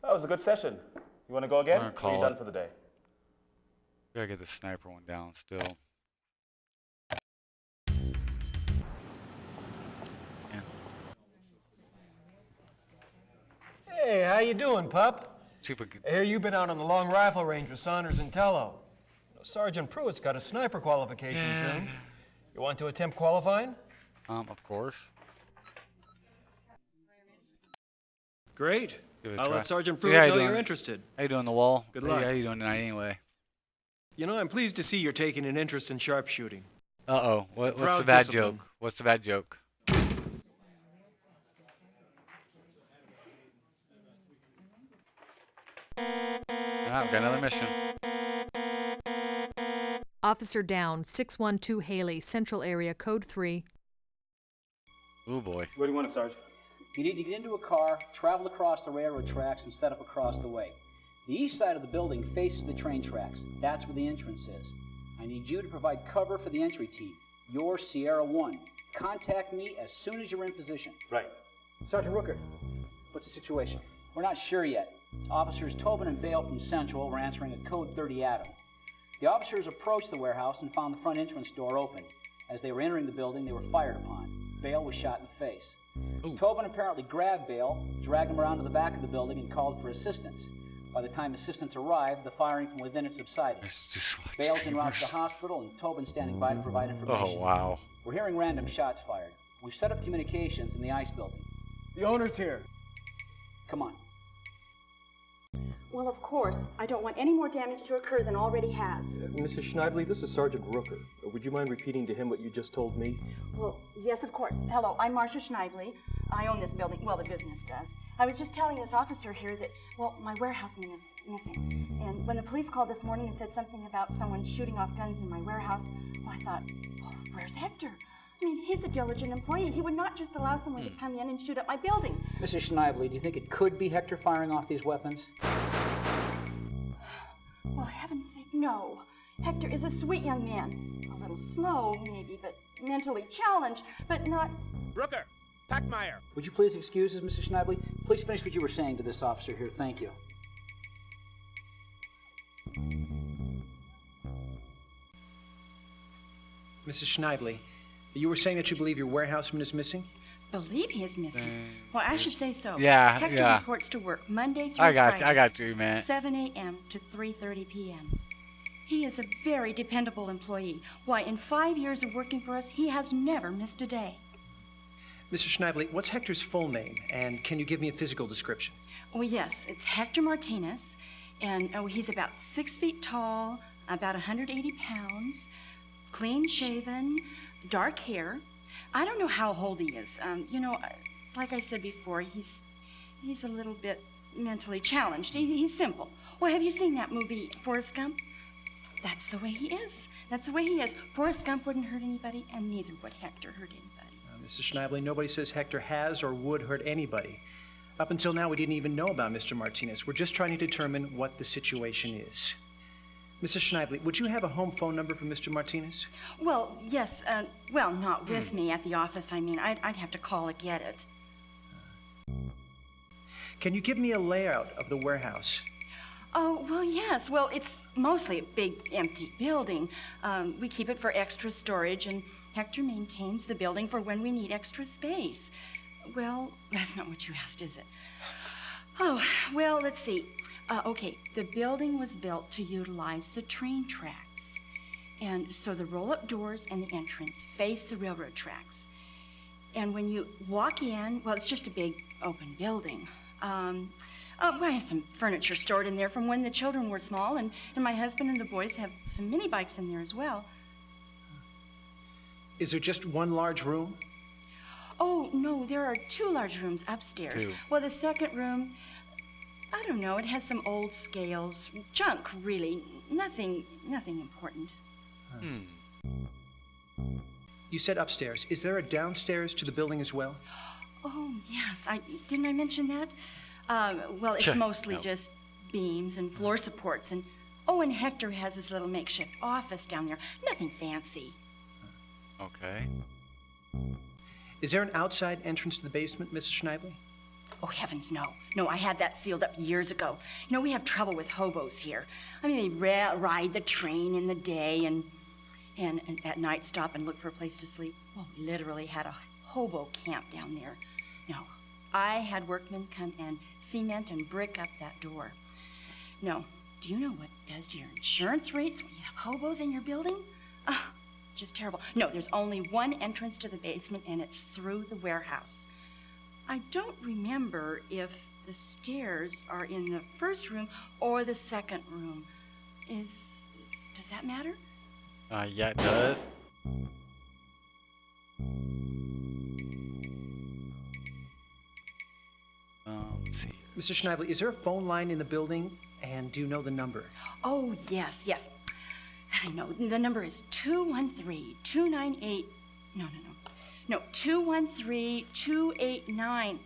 That was a good session. You want to go again? Or are you done for the day? Gotta get the sniper one down still. Hey, how you doing, pup? See if we could... I hear you've been out on the long rifle range with Saunders and Tello. Sergeant Pruitt's got a sniper qualification soon. You want to attempt qualifying? Of course. Great. I'll let Sergeant So Pruitt know you're interested. How you doing, the wall? Good luck. How you doing tonight anyway? You know, I'm pleased to see you're taking an interest in sharpshooting. Uh-oh. It's a What's proud the bad discipline. joke? What's the bad joke? Ah, we got another mission. Officer down, 612 Haley, Central Area, Code 3. Oh boy. Where do you want it, Sarge? You need to get into a car, travel across the railroad tracks, and set up across the way. The east side of the building faces the train tracks. That's where the entrance is. I need you to provide cover for the entry team. You're Sierra 1. Contact me as soon as you're in position. Right. Sergeant Rooker, what's the situation? We're not sure yet. Officers Tobin and Bale from Central were answering a Code 30 Adam. The officers approached the warehouse and found the front entrance door open. As they were entering the building, they were fired upon. Bale was shot in the face. Tobin apparently grabbed Bale, dragged him around to the back of the building, and called for assistance. By the time assistance arrived, the firing from within had subsided. Bale's en route to the hospital, and Tobin standing by to provide information. Oh, wow. We're hearing random shots fired. We've set up communications in the ice building. The owner's here. Come on. Well, of course. I don't want any more damage to occur than already has. Mrs. Schneidley, this is Sergeant Rooker. Would you mind repeating to him what you just told me? Well, yes, of course. Hello, I'm Marcia Schneidley. I own this building. Well, the business does. I was just telling this officer here that, well, my warehouseman is missing. And when the police called this morning and said something about someone shooting off guns in my warehouse, well, I thought, oh, where's Hector? I mean, he's a diligent employee. He would not just allow someone to come in and shoot up my building. Mrs. Schneidley, do you think it could be Hector firing off these weapons? Well, heaven's sake, no. Hector is a sweet young man. A little slow, maybe, but mentally challenged, but not... Rooker, Packmeyer. Would you please excuse us, Mrs. Schneidley? Please finish what you were saying to this officer here. Thank you. Mrs. Schneidley, you were saying that you believe your warehouseman is missing? Believe he is missing? Well, I should say so. Yeah, Hector yeah. reports to work Monday through Friday. I got you, man. 7 a.m. to 3:30 p.m. He is a very dependable employee. Why, in 5 years of working for us, he has never missed a day. Mrs. Schneidley, what's Hector's full name, and can you give me a physical description? Oh, yes, it's Hector Martinez, and he's about 6 feet tall, about 180 pounds, clean-shaven, dark hair. I don't know how old he is. You know, like I said before, he's a little bit mentally challenged. He's simple. Well, have you seen that movie, Forrest Gump? That's the way he is. That's the way he is. Forrest Gump wouldn't hurt anybody, and neither would Hector hurt anybody. Mrs. Schneidley, nobody says Hector has or would hurt anybody. Up until now, we didn't even know about Mr. Martinez. We're just trying to determine what the situation is. Mrs. Schneidley, would you have a home phone number for Mr. Martinez? Well, yes. Well, not with me at the office. I mean, I'd have to call to get it. Can you give me a layout of the warehouse? Oh, well, yes. Well, it's mostly a big, empty building. We keep it for extra storage, and Hector maintains the building for when we need extra space. Well, that's not what you asked, is it? Oh, well, let's see. Okay, the building was built to utilize the train tracks. And so the roll-up doors and the entrance face the railroad tracks. And when you walk in, well, it's just a big open building. Well, I have some furniture stored in there from when the children were small, and my husband and the boys have some mini bikes in there as well. Is there just one large room? Oh, no, there are 2 large rooms upstairs. 2. Well, the second room, I don't know, it has some old scales, junk, really. Nothing important. You said upstairs. Is there a downstairs to the building as well? Oh, yes. Didn't I mention that? Well, it's mostly just beams and floor supports. And Hector has his little makeshift office down there. Nothing fancy. Okay. Is there an outside entrance to the basement, Mrs. Schneidley? Oh, heavens, no. No, I had that sealed up years ago. You know, we have trouble with hobos here. I mean, they ride the train in the day and at night stop and look for a place to sleep. Well, we literally had a hobo camp down there. No, I had workmen come and cement and brick up that door. No, do you know what it does to your insurance rates when you have hobos in your building? Just terrible. No, there's only one entrance to the basement, and it's through the warehouse. I don't remember if the stairs are in the first room or the second room. Does that matter? Yeah, it does. Let's see. Mrs. Schneidley, is there a phone line in the building, and do you know the number? Oh, yes. I know. The number is 213-298... No, 213-289...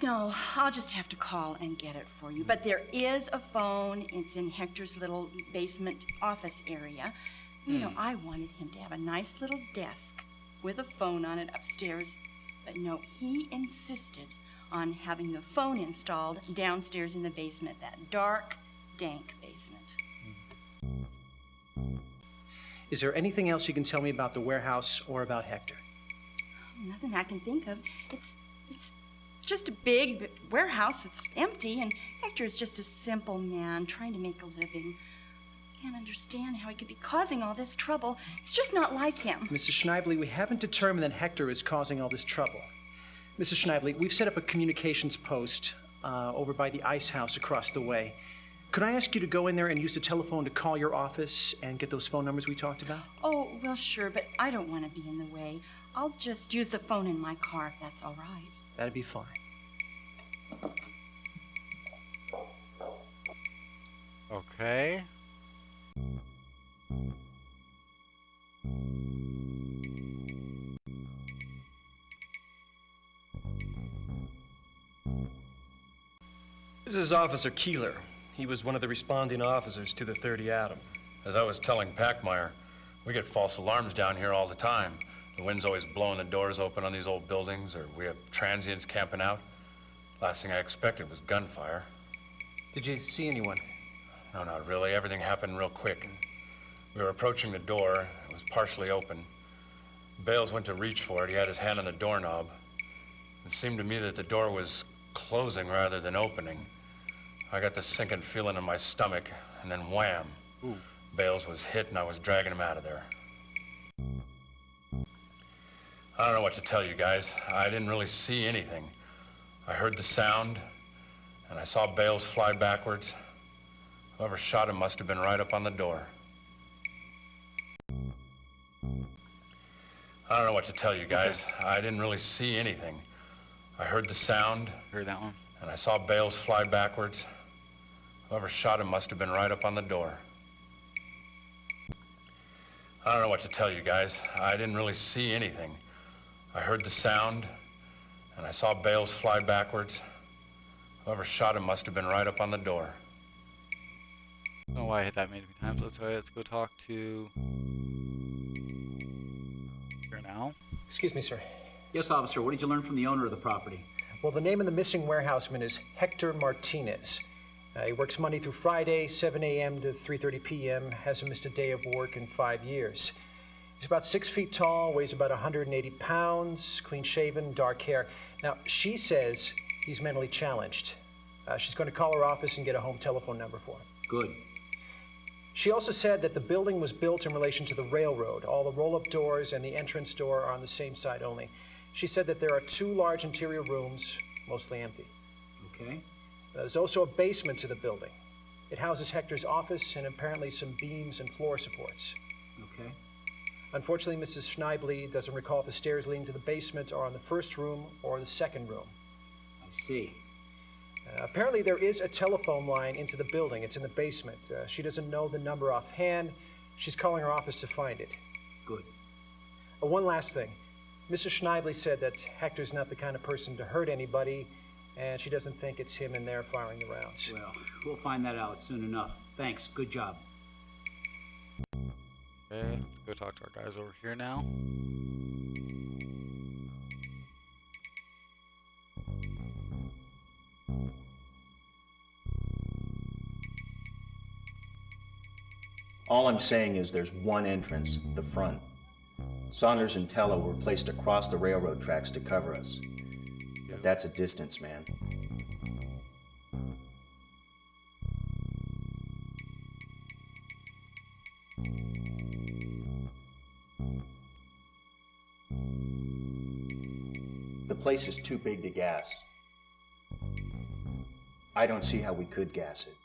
No, I'll just have to call and get it for you. But there is a phone. It's in Hector's little basement office area. You know, I wanted him to have a nice little desk with a phone on it upstairs. But no, he insisted on having the phone installed downstairs in the basement, that dark, dank basement. Is there anything else you can tell me about the warehouse or about Hector? Nothing I can think of. It's just a big warehouse. It's empty, and Hector is just a simple man trying to make a living. I can't understand how he could be causing all this trouble. It's just not like him. Mrs. Schneibly, we haven't determined that Hector is causing all this trouble. Mrs. Schneibly, we've set up a communications post over by the ice house across the way. Could I ask you to go in there and use the telephone to call your office and get those phone numbers we talked about? Oh, well, sure, but I don't want to be in the way. I'll just use the phone in my car if that's all right. That'd be fine. Okay. This is Officer Keeler. He was one of the responding officers to the 30 Atom. As I was telling Packmeyer, we get false alarms down here all the time. The wind's always blowing the doors open on these old buildings, or we have transients camping out. Last thing I expected was gunfire. Did you see anyone? No, not really. Everything happened real quick. We were approaching the door. It was partially open. Bales went to reach for it. He had his hand on the doorknob. It seemed to me that the door was closing rather than opening. I got this sinking feeling in my stomach, and then wham. Ooh. Bales was hit, and I was dragging him out of there. I don't know what to tell you guys. I didn't really see anything. I heard the sound, and I saw Bales fly backwards. Whoever shot him must have been right up on the door. I don't know what to tell you guys. Okay. I didn't really see anything. I heard the sound. Heard that one. And I saw Bales fly backwards. Whoever shot him must have been right up on the door. I don't know what to tell you guys. I didn't really see anything. I heard the sound, and I saw Bales fly backwards. Whoever shot him must have been right up on the door. I don't know why I hit that many times. Let's go talk to here now. Excuse me, sir. Yes, officer. What did you learn from the owner of the property? Well, the name of the missing warehouseman is Hector Martinez. He works Monday through Friday, 7 a.m. to 3:30 p.m., hasn't missed a day of work in 5 years. He's about 6 feet tall, weighs about 180 pounds, clean-shaven, dark hair. Now, she says he's mentally challenged. She's going to call her office and get a home telephone number for him. Good. She also said that the building was built in relation to the railroad. All the roll-up doors and the entrance door are on the same side only. She said that there are 2 large interior rooms, mostly empty. Okay. There's also a basement to the building. It houses Hector's office and apparently some beams and floor supports. Okay. Unfortunately, Mrs. Schneibly doesn't recall if the stairs leading to the basement are on the first room or the second room. I see. Apparently, there is a telephone line into the building. It's in the basement. She doesn't know the number offhand. She's calling her office to find it. Good. One last thing. Mrs. Schneibly said that Hector's not the kind of person to hurt anybody, and she doesn't think it's him in there firing the rounds. Well, we'll find that out soon enough. Thanks. Good job. Okay, let's go talk to our guys over here now. All I'm saying is there's one entrance, the front. Saunders and Tello were placed across the railroad tracks to cover us. But that's a distance, man. The place is too big to gas. I don't see how we could gas it.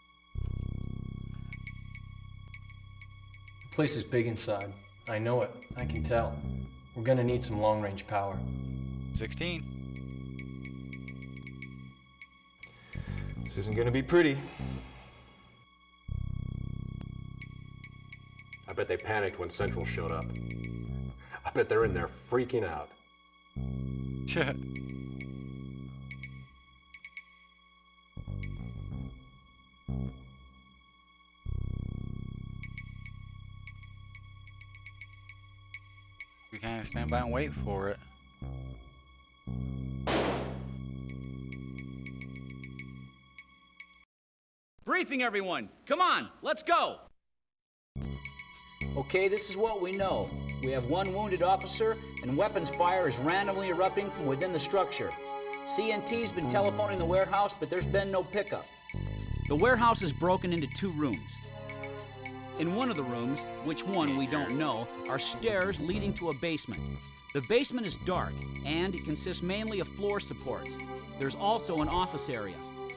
The place is big inside. I know it. I can tell. We're gonna need some long-range power. 16. This isn't gonna be pretty. I bet they panicked when Central showed up. I bet they're in there freaking out. We kind of stand by and wait for it. Briefing, everyone. Come on, let's go. Okay, this is what we know. We have one wounded officer, and weapons fire is randomly erupting from within the structure. CNT's been telephoning the warehouse, but there's been no pickup. The warehouse is broken into 2 rooms. In one of the rooms, which one we don't know, are stairs leading to a basement. The basement is dark, and it consists mainly of floor supports. There's also an office area.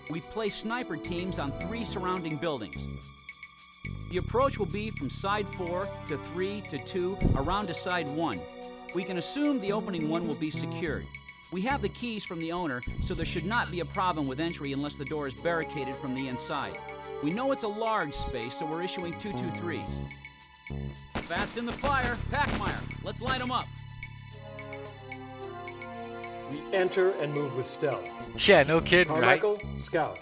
We've placed sniper teams on 3 surrounding buildings. The approach will be from side 4 to 3 to 2, around to side 1. We can assume the opening 1 will be secured. We have the keys from the owner, so there should not be a problem with entry unless the door is barricaded from the inside. We know it's a large space, so we're issuing 223s. Fats in the fire. Packmeyer, let's light them up. We enter and move with stealth. Yeah, no kidding, right? Carmichael, scout.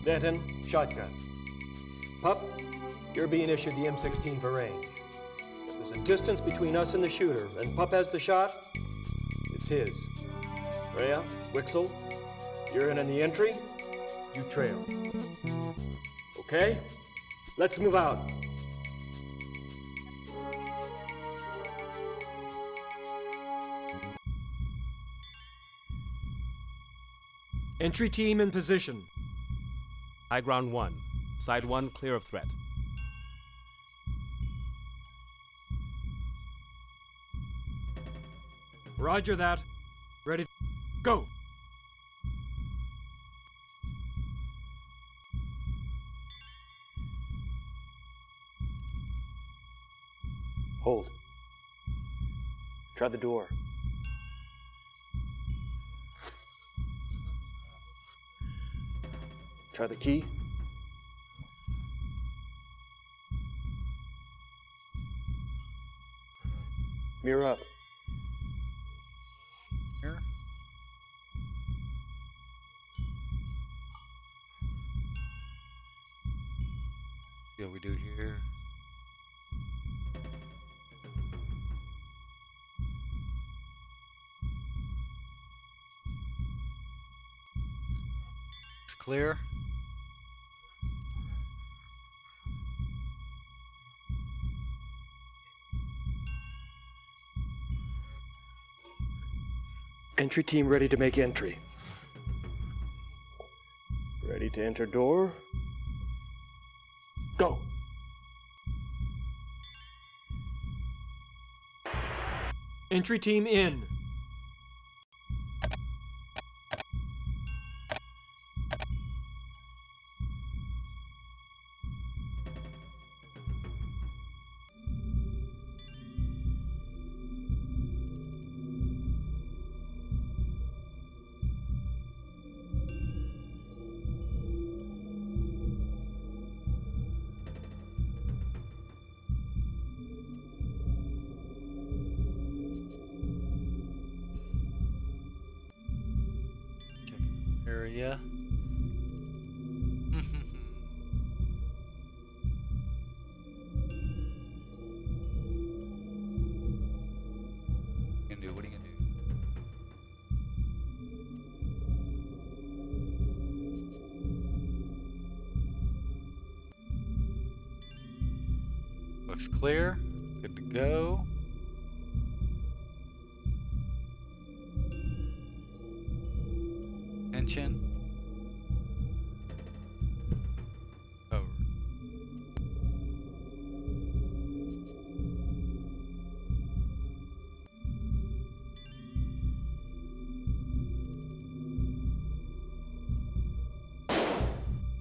Denton, shotgun. Pup, you're being issued the M16 for range. If there's a distance between us and the shooter, and Pup has the shot, it's his. Rhea, Wixel, you're in the entry, you trail. Okay? Let's move out. Entry team in position. High ground 1. Side 1 clear of threat. Roger that. Ready, go. Hold. Try the door. Try the key. Mirror up. Here. See what we do here. It's clear. Entry team ready to make entry. Ready to enter door. Go. Entry team in. Area. What are you gonna do? Looks clear. Good to go. Attention. Over.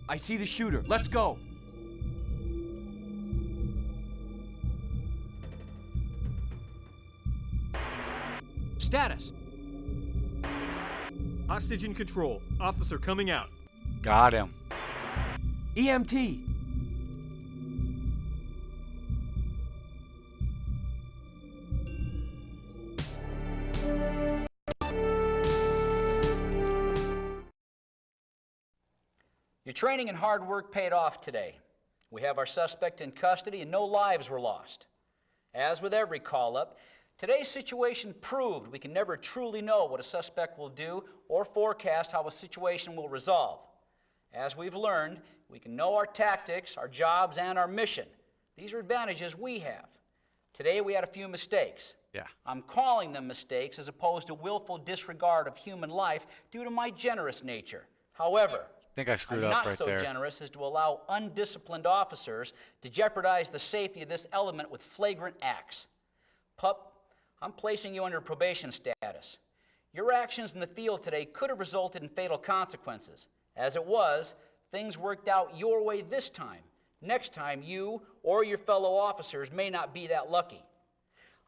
I see the shooter. Let's go. Status. Hostage in control. Officer coming out. Got him. EMT. Your training and hard work paid off today. We have our suspect in custody and no lives were lost. As with every call-up, today's situation proved we can never truly know what a suspect will do or forecast how a situation will resolve. As we've learned, we can know our tactics, our jobs, and our mission, These are advantages we have. Today we had a few mistakes. Yeah. I'm calling them mistakes as opposed to willful disregard of human life due to my generous nature. However, I think I screwed I'm up not right so there. generous as to allow undisciplined officers to jeopardize the safety of this element with flagrant acts. Pup, I'm placing you under probation status. Your actions in the field today could have resulted in fatal consequences. As it was, things worked out your way this time. Next time, you or your fellow officers may not be that lucky.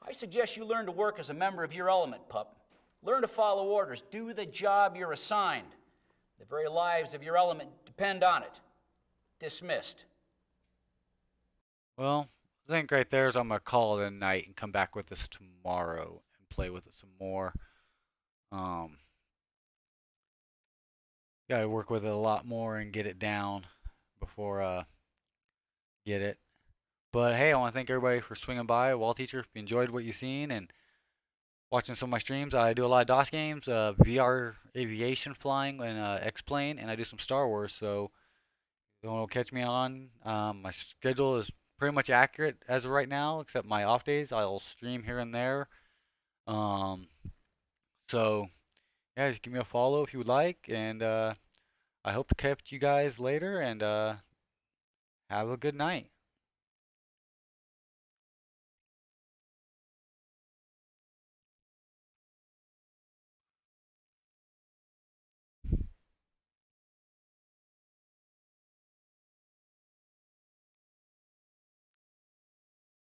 I suggest you learn to work as a member of your element, pup. Learn to follow orders. Do the job you're assigned. The very lives of your element depend on it. Dismissed. Well, I think right there is I'm going to call it a night and come back with this tomorrow and play with it some more. Got to work with it a lot more and get it down before get it. But hey, I want to thank everybody for swinging by. Wall Teacher, if you enjoyed what you've seen and watching some of my streams, I do a lot of DOS games, VR aviation flying and X-Plane, and I do some Star Wars, so if you want to catch me on, my schedule is pretty much accurate as of right now, except my off days. I'll stream here and there. So, yeah, just give me a follow if you would like, and I hope to catch you guys later, and have a good night.